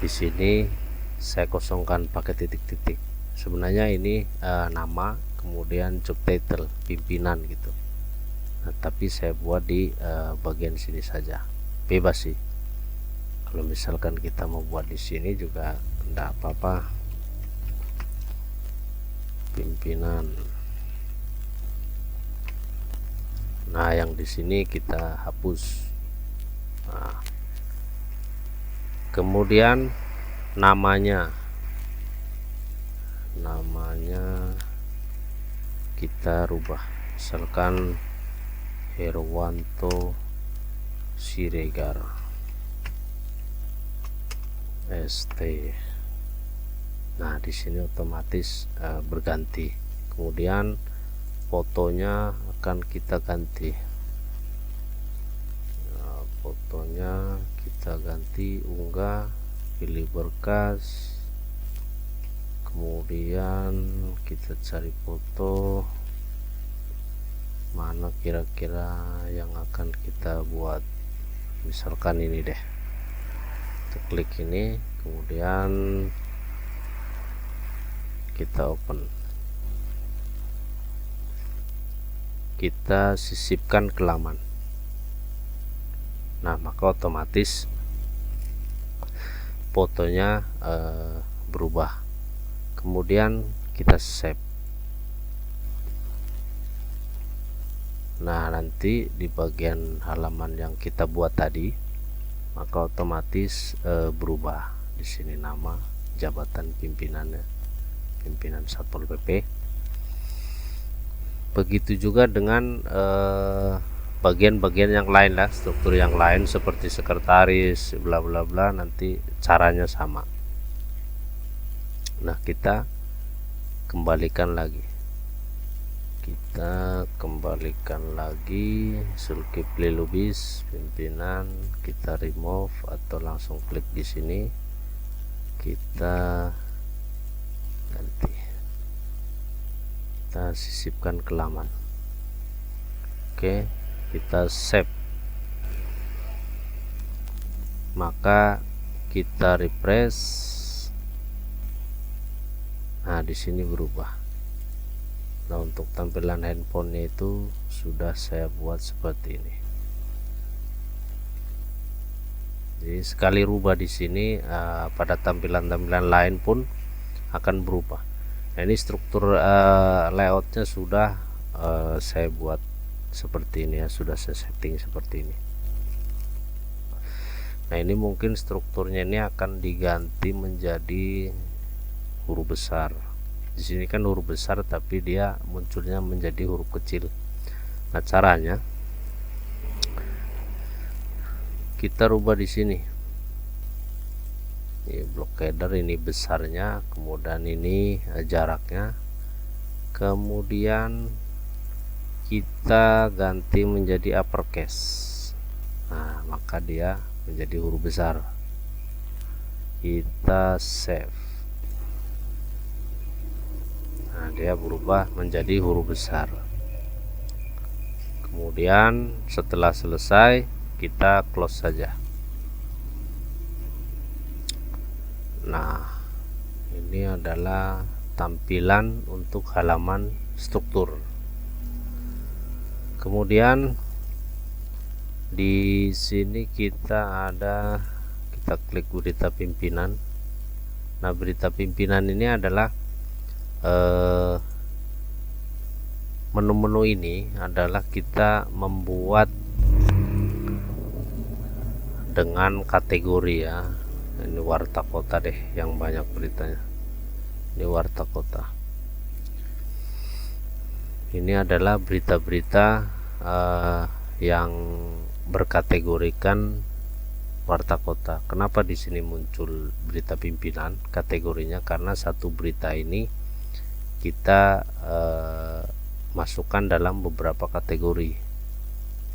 Di sini saya kosongkan pakai titik-titik. Sebenarnya ini nama, kemudian job title, pimpinan gitu. Nah, tapi saya buat di bagian sini saja. Bebas sih. Kalau misalkan kita mau buat di sini juga enggak apa-apa. Pimpinan. Nah, yang di sini kita hapus. Nah, kemudian namanya kita rubah, misalkan Herwanto Siregar ST. Nah, di sini otomatis berganti. Kemudian fotonya akan kita ganti. Nah, fotonya kita ganti, unggah, pilih berkas. Kemudian kita cari foto mana kira-kira yang akan kita buat. Misalkan ini deh, kita klik ini, kemudian kita open, kita sisipkan ke laman. Nah, maka otomatis fotonya berubah. Kemudian kita save. Nah, nanti di bagian halaman yang kita buat tadi, maka otomatis berubah. Di sini nama, jabatan pimpinannya, pimpinan Satpol PP. Begitu juga dengan bagian-bagian yang lain lah, struktur yang lain seperti sekretaris, bla bla bla, nanti caranya sama. Nah, kita kembalikan lagi, Zulkifli Lubis pimpinan, kita remove atau langsung klik di sini, kita ganti, kita sisipkan ke laman. Oke. Oke, kita save, maka kita refresh. Nah, di sini berubah. Nah, untuk tampilan handphonenya itu sudah saya buat seperti ini. Jadi sekali rubah di sini, pada tampilan-tampilan lain pun akan berubah. Nah, ini struktur layoutnya sudah saya buat seperti ini ya, sudah saya setting seperti ini. Nah, ini mungkin strukturnya ini akan diganti menjadi huruf besar. Di sini kan huruf besar tapi dia munculnya menjadi huruf kecil. Nah, caranya kita rubah di sini. Ini block header, ini besarnya, kemudian ini jaraknya, kemudian kita ganti menjadi uppercase. Nah, maka dia menjadi huruf besar. Kita save. Nah, dia berubah menjadi huruf besar. Kemudian setelah selesai kita close saja. Nah, ini adalah tampilan untuk halaman struktur. Kemudian di sini kita klik berita pimpinan. Nah, berita pimpinan ini adalah menu-menu ini adalah kita membuat dengan kategori ya. Ini warta kota deh yang banyak beritanya. Ini warta kota. Ini adalah berita-berita yang berkategorikan warta kota. Kenapa di sini muncul berita pimpinan kategorinya? Karena satu berita ini kita masukkan dalam beberapa kategori.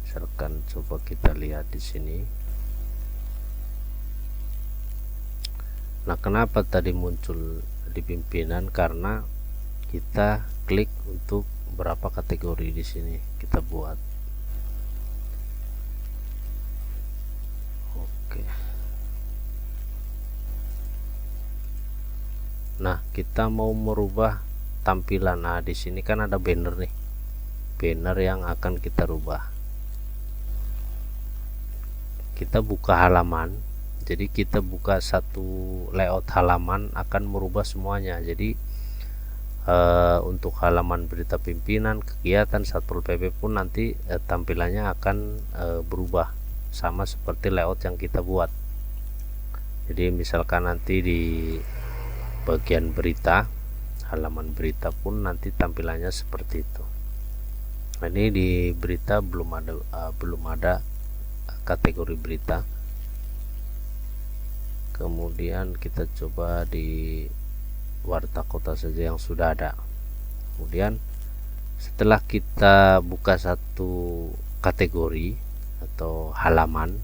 Misalkan coba kita lihat di sini. Nah, kenapa tadi muncul di pimpinan? Karena kita klik untuk berapa kategori di sini kita buat. Oke. Nah, kita mau merubah tampilan. Nah, di sini kan ada banner nih. Banner yang akan kita rubah. Kita buka halaman. Jadi kita buka satu layout halaman akan merubah semuanya. Jadi untuk halaman berita pimpinan, kegiatan, Satpol PP pun nanti tampilannya akan berubah sama seperti layout yang kita buat. Jadi misalkan nanti di bagian berita, halaman berita pun nanti tampilannya seperti itu. Nah, ini di berita belum ada kategori berita. Kemudian kita coba di warta kota saja yang sudah ada. Kemudian setelah kita buka satu kategori atau halaman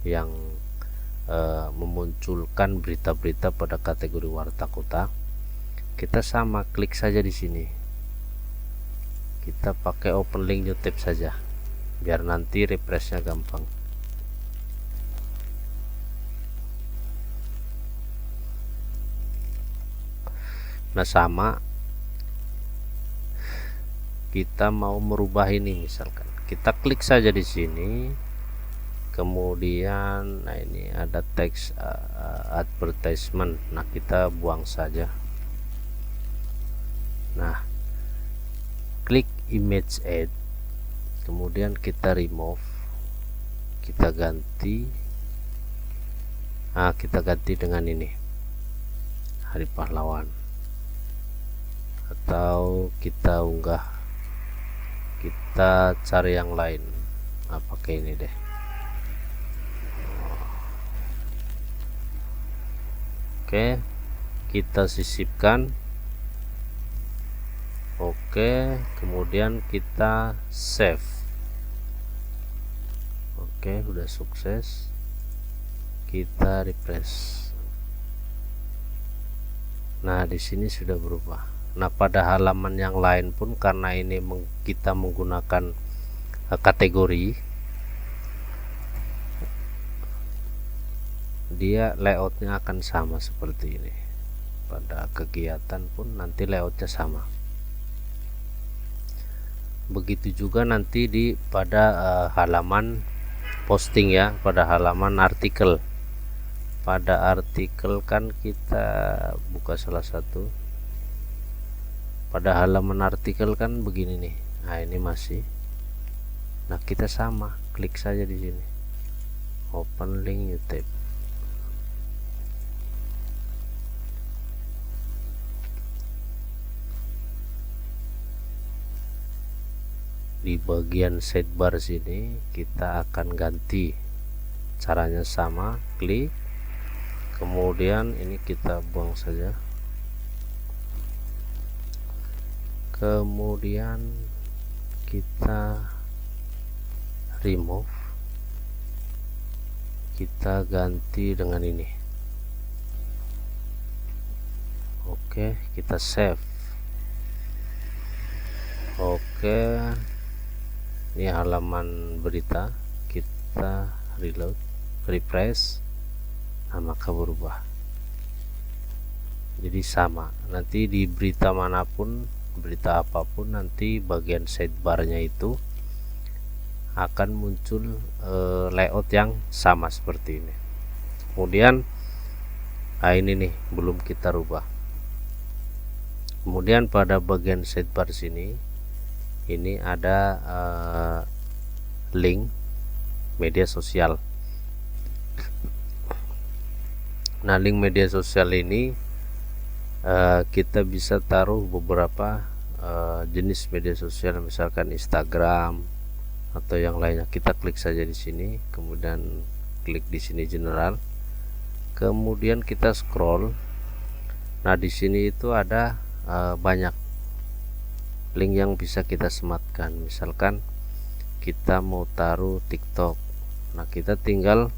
yang memunculkan berita-berita pada kategori warta kota, kita sama klik saja di sini. Kita pakai open link new tab saja biar nanti refreshnya gampang. Nah, sama kita mau merubah ini, misalkan kita klik saja di sini, kemudian nah ini ada teks advertisement. Nah, kita buang saja. Nah, klik image add, kemudian kita remove, kita ganti. Nah, kita ganti dengan ini, Hari Pahlawan, atau kita unggah, kita cari yang lain. Nah, pakai ini deh. Oke, kita sisipkan. Oke, kemudian kita save. Oke, udah sukses. Kita refresh. Nah, di sini sudah berubah. Nah, pada halaman yang lain pun karena ini kita menggunakan kategori, dia layoutnya akan sama seperti ini. Pada kegiatan pun nanti layoutnya sama. Begitu juga nanti pada halaman posting ya, pada halaman artikel. Pada artikel kan kita buka salah satu. Pada halaman artikel kan begini nih. Nah, ini masih. Nah, kita sama, klik saja di sini. Open link YouTube. Di bagian sidebar sini kita akan ganti, caranya sama, klik, kemudian ini kita buang saja, kemudian kita remove, kita ganti dengan ini. Oke, kita save. Oke, ini halaman berita, kita reload, refresh, nah maka berubah jadi sama. Nanti di berita manapun, berita apapun, nanti bagian sidebarnya itu akan muncul layout yang sama seperti ini. Kemudian nah ini nih belum kita rubah. Kemudian pada bagian sidebar sini ini ada link media sosial. Nah, link media sosial ini kita bisa taruh beberapa jenis media sosial, misalkan Instagram atau yang lainnya. Kita klik saja di sini, kemudian klik di sini general, kemudian kita scroll. Nah, di sini itu ada banyak link yang bisa kita sematkan. Misalkan kita mau taruh TikTok, nah kita tinggal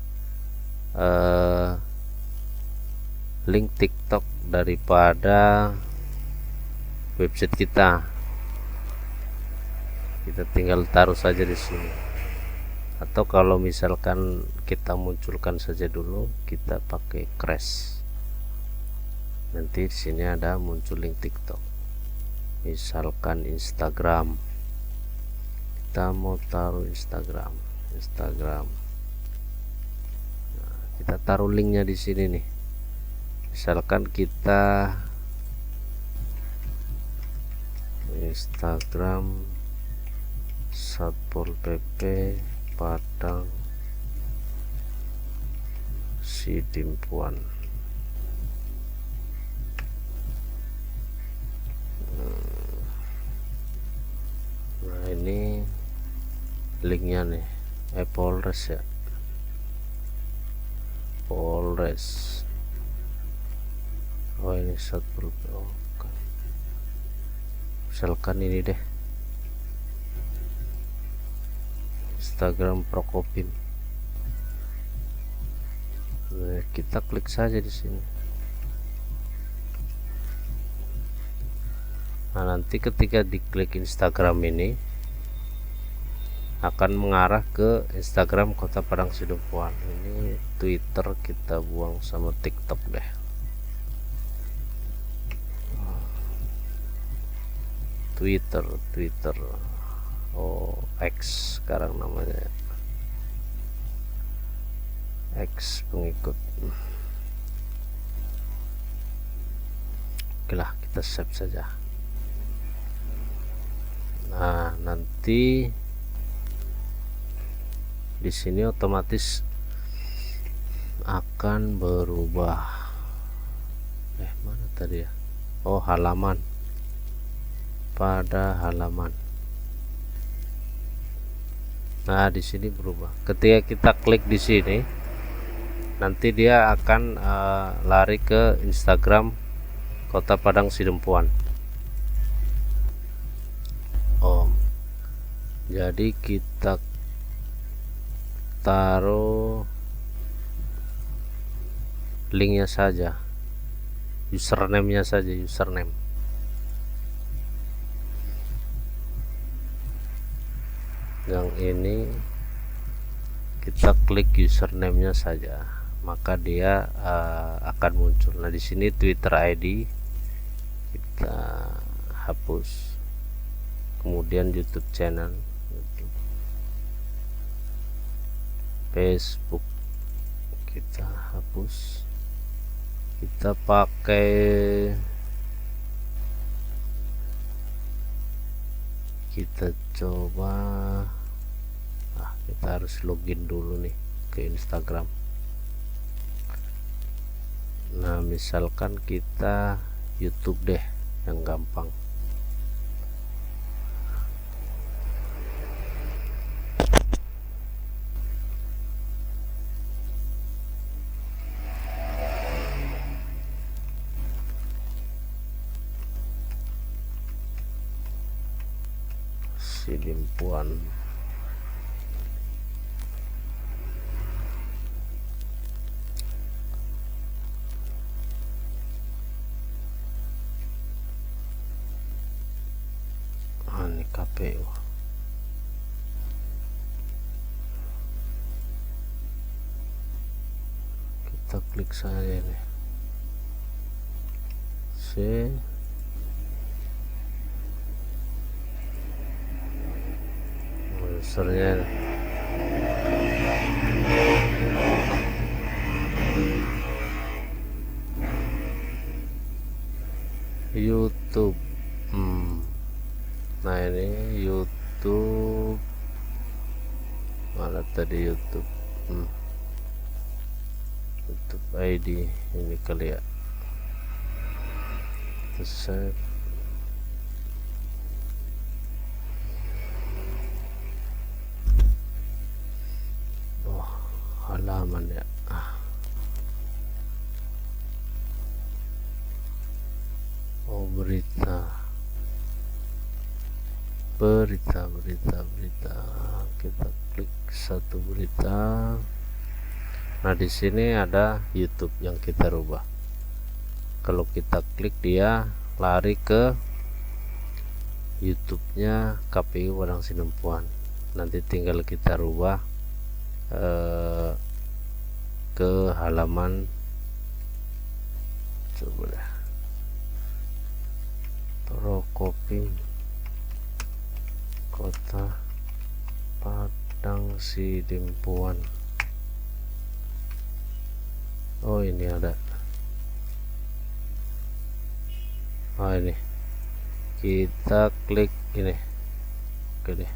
link TikTok daripada website kita tinggal taruh saja di sini. Atau kalau misalkan kita munculkan saja dulu, kita pakai crash, nanti di sini ada muncul link TikTok. Misalkan Instagram, kita mau taruh Instagram, nah, kita taruh linknya di sini nih. Misalkan kita Instagram Satpol PP Padang Sidimpuan. Nah, ini linknya nih, Polres ya, Polres. Oh, ini Satpol PP. Oh, misalkan ini deh, Instagram Prokopim. Nah, kita klik saja di sini. Nah, nanti ketika diklik Instagram ini akan mengarah ke Instagram Kota Padang Sidempuan. Ini Twitter kita buang sama TikTok deh. Twitter oh, X sekarang namanya, X pengikut. Oke lah, kita save saja. Nah, nanti di sini otomatis akan berubah. Mana tadi ya? Oh, halaman. Pada halaman. Nah, di sini berubah. Ketika kita klik di sini, nanti dia akan lari ke Instagram Kota Padang Sidempuan. Oh, jadi kita taruh linknya saja, username-nya saja, username. yang ini kita klik username-nya saja, maka dia akan muncul. Nah, di sini Twitter ID kita hapus, kemudian YouTube channel, Facebook kita hapus, kita pakai kita coba kita harus login dulu nih ke Instagram. Nah, misalkan kita YouTube deh yang gampang. Sidimpuan. Ini KPU. Kita klik saja nih. Usernya YouTube. Nah, ini YouTube mana tadi? YouTube YouTube ID ini kali ya. Save. Halaman ya. berita. Kita klik satu berita. Nah, di sini ada YouTube yang kita rubah. Kalau kita klik, dia lari ke YouTube-nya KPU Padang Sidempuan. Nanti tinggal kita rubah ke halaman, coba deh, Prokopim Kota Padang Sidempuan. Oh, ini ada. Ini kita klik ini. Oke deh,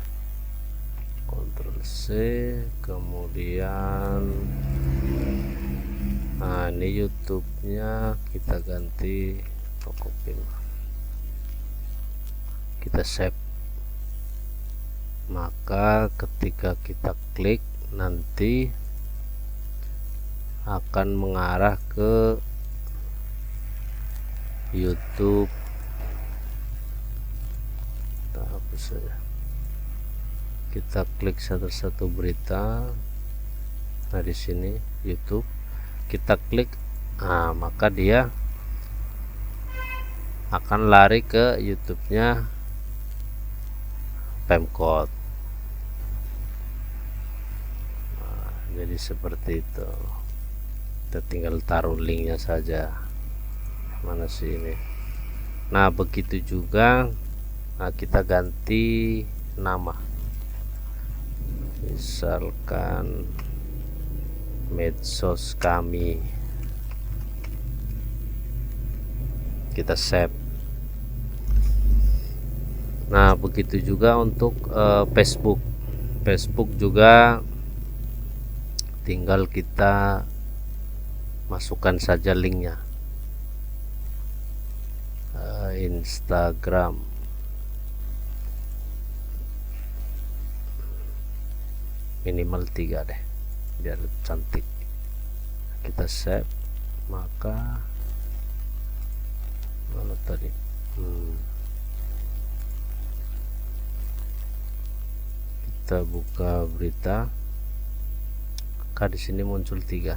Ctrl C, kemudian ini YouTube-nya kita ganti Prokopim. Kita save. Maka ketika kita klik, nanti akan mengarah ke YouTube. Kita hapus saja. Kita klik satu-satu berita. Nah, di sini YouTube kita klik, maka dia akan lari ke YouTube-nya Pemkot. Jadi seperti itu. Kita tinggal taruh linknya saja. Mana sih ini? Nah, begitu juga. Nah, kita ganti nama. Misalkan medsos kami. Kita save. Nah, begitu juga untuk Facebook. Facebook juga tinggal kita masukkan saja linknya. Instagram, minimal 3 deh biar cantik. Kita save. Maka mana tadi? Kita buka berita. Di sini muncul 3.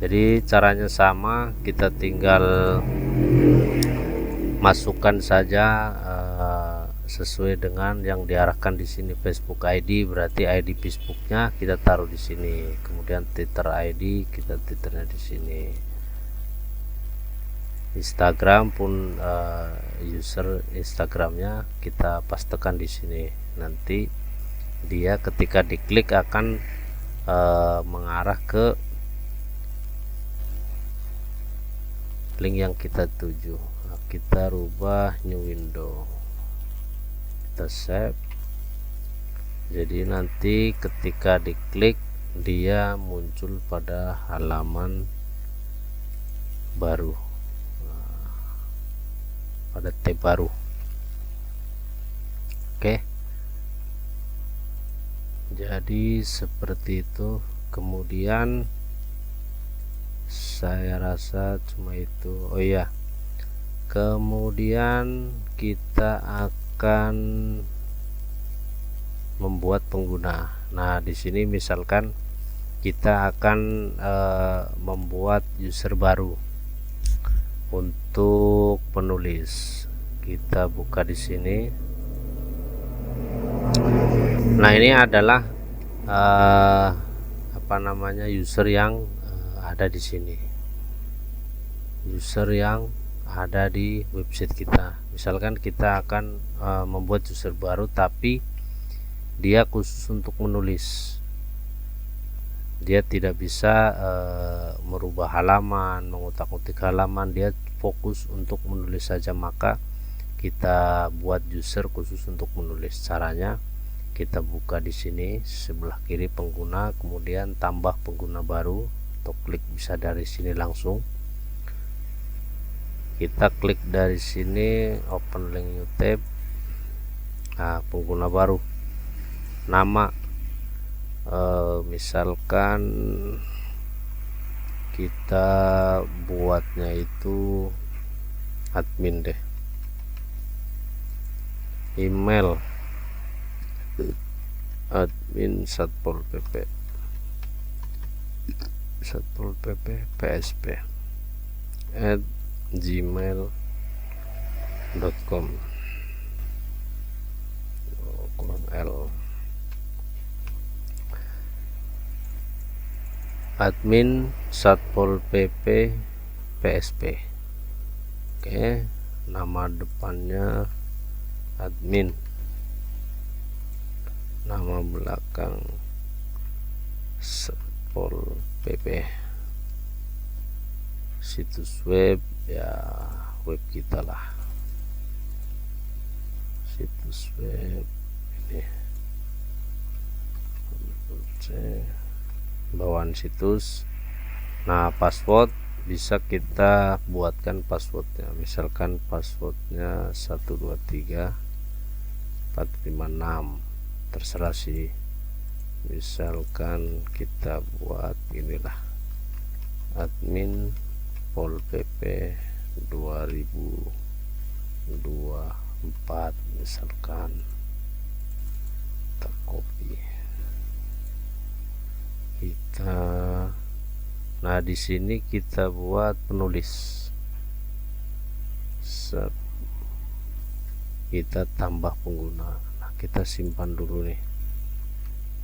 Jadi caranya sama, kita tinggal masukkan saja sesuai dengan yang diarahkan di sini. Facebook ID berarti ID Facebooknya kita taruh di sini, kemudian Twitter ID kita Twitternya di sini. Instagram pun user Instagramnya kita pastekan di sini. Nanti dia ketika diklik akan mengarah ke link yang kita tuju. Nah, kita rubah new window, kita save. Jadi nanti ketika diklik dia muncul pada halaman baru, pada tab baru. Oke, jadi seperti itu. Kemudian saya rasa cuma itu. Oh iya, kemudian kita akan membuat pengguna. Nah, di sini misalkan kita akan membuat user baru untuk penulis. Kita buka di sini. Nah, ini adalah user yang ada di sini. User yang ada di website kita. Misalkan kita akan membuat user baru tapi dia khusus untuk menulis. Dia tidak bisa merubah halaman, mengutak-utik halaman, dia fokus untuk menulis saja. Maka kita buat user khusus untuk menulis. Caranya kita buka di sini sebelah kiri pengguna, kemudian tambah pengguna baru, atau klik bisa dari sini langsung. Kita klik dari sini, open link new tab. Nah, pengguna baru, nama misalkan kita buatnya itu admin deh. Email admin satpol pp psp @gmail.com L admin satpol pp psp. Oke, nama depannya admin, nama belakang satpol pp. Situs web ya web kita lah, situs web ini bawaan situs. Nah, password bisa kita buatkan passwordnya, misalkan passwordnya 123 456, terserah sih. Misalkan kita buat inilah admin pol pp 2024 misalkan. Kita copy, nah di sini kita buat penulis. Kita tambah pengguna. Nah, kita simpan dulu nih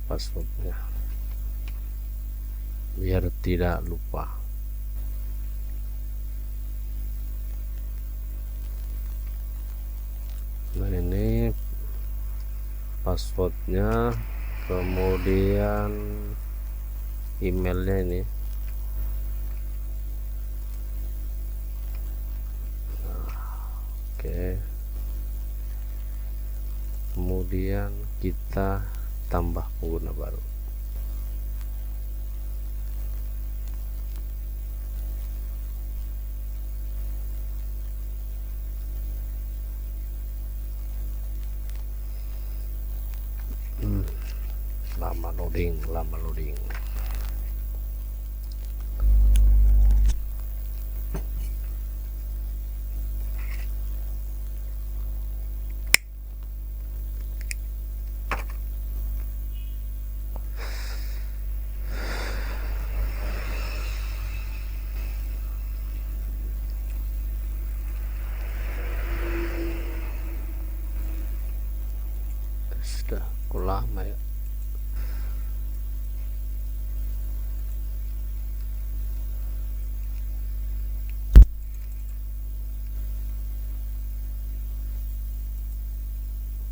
passwordnya biar tidak lupa. Nah, ini passwordnya, kemudian emailnya ini. Oke, kemudian kita tambah pengguna baru. Lama loading. sudah lama ya.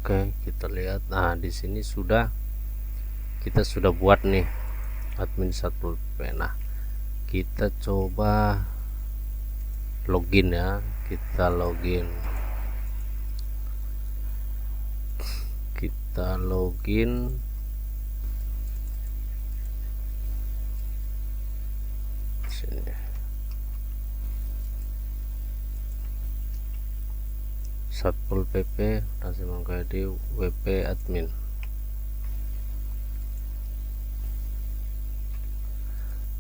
Oke, kita lihat. Nah, di sini kita sudah buat nih admin Satpol PP. Nah, kita coba login ya. Kita login sini. Satpol PP ID WP admin.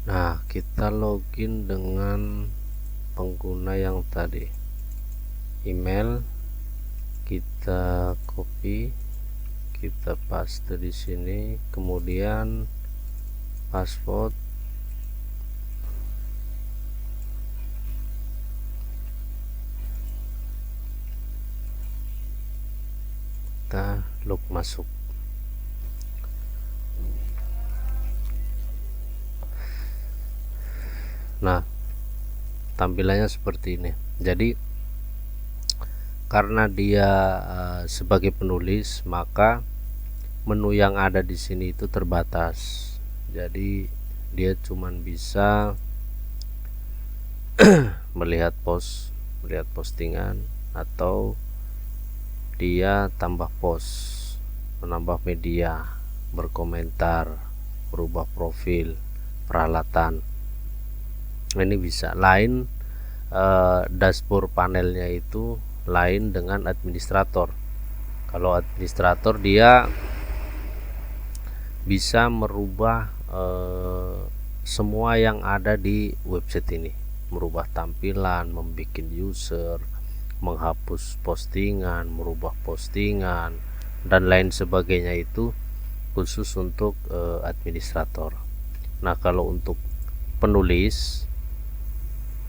Nah, kita login dengan pengguna yang tadi. Email kita copy, kita paste di sini, kemudian password kita log masuk. Nah, tampilannya seperti ini. Jadi karena dia sebagai penulis, maka menu yang ada di sini itu terbatas. Jadi dia cuman bisa melihat postingan, atau dia tambah post, menambah media, berkomentar, berubah profil, peralatan. Ini bisa lain. Dashboard panelnya itu lain dengan administrator. Kalau administrator dia bisa merubah semua yang ada di website ini, merubah tampilan, membuat user, menghapus postingan, merubah postingan, dan lain sebagainya. Itu khusus untuk administrator. Nah, kalau untuk penulis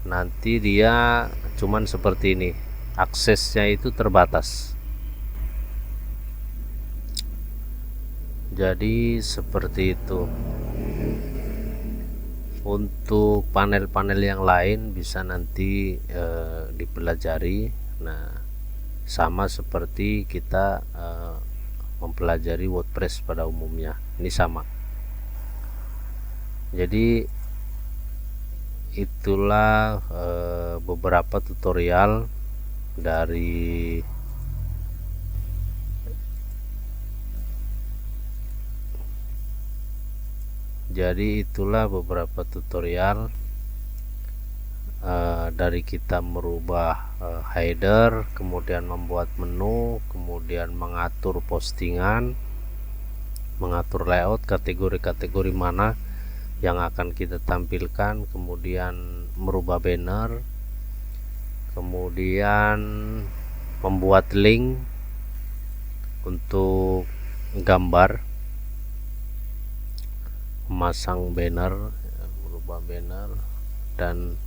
nanti dia cuman seperti ini, aksesnya itu terbatas. Jadi seperti itu. Untuk panel-panel yang lain bisa nanti dipelajari. Nah, sama seperti kita mempelajari WordPress pada umumnya, ini sama. Jadi itulah beberapa tutorial dari dari kita merubah header, kemudian membuat menu, kemudian mengatur postingan, mengatur layout, kategori-kategori mana yang akan kita tampilkan, kemudian merubah banner, kemudian membuat link untuk gambar, memasang banner, merubah banner, dan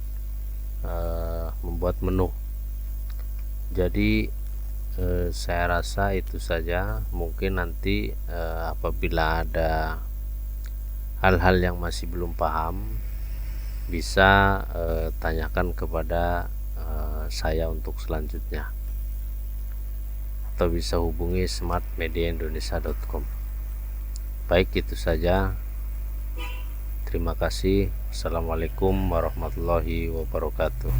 membuat menu. Jadi saya rasa itu saja. Mungkin nanti apabila ada hal-hal yang masih belum paham, bisa tanyakan kepada saya untuk selanjutnya, atau bisa hubungi smartmediaindonesia.com. Baik, itu saja. Terima kasih. Assalamualaikum warahmatullahi wabarakatuh.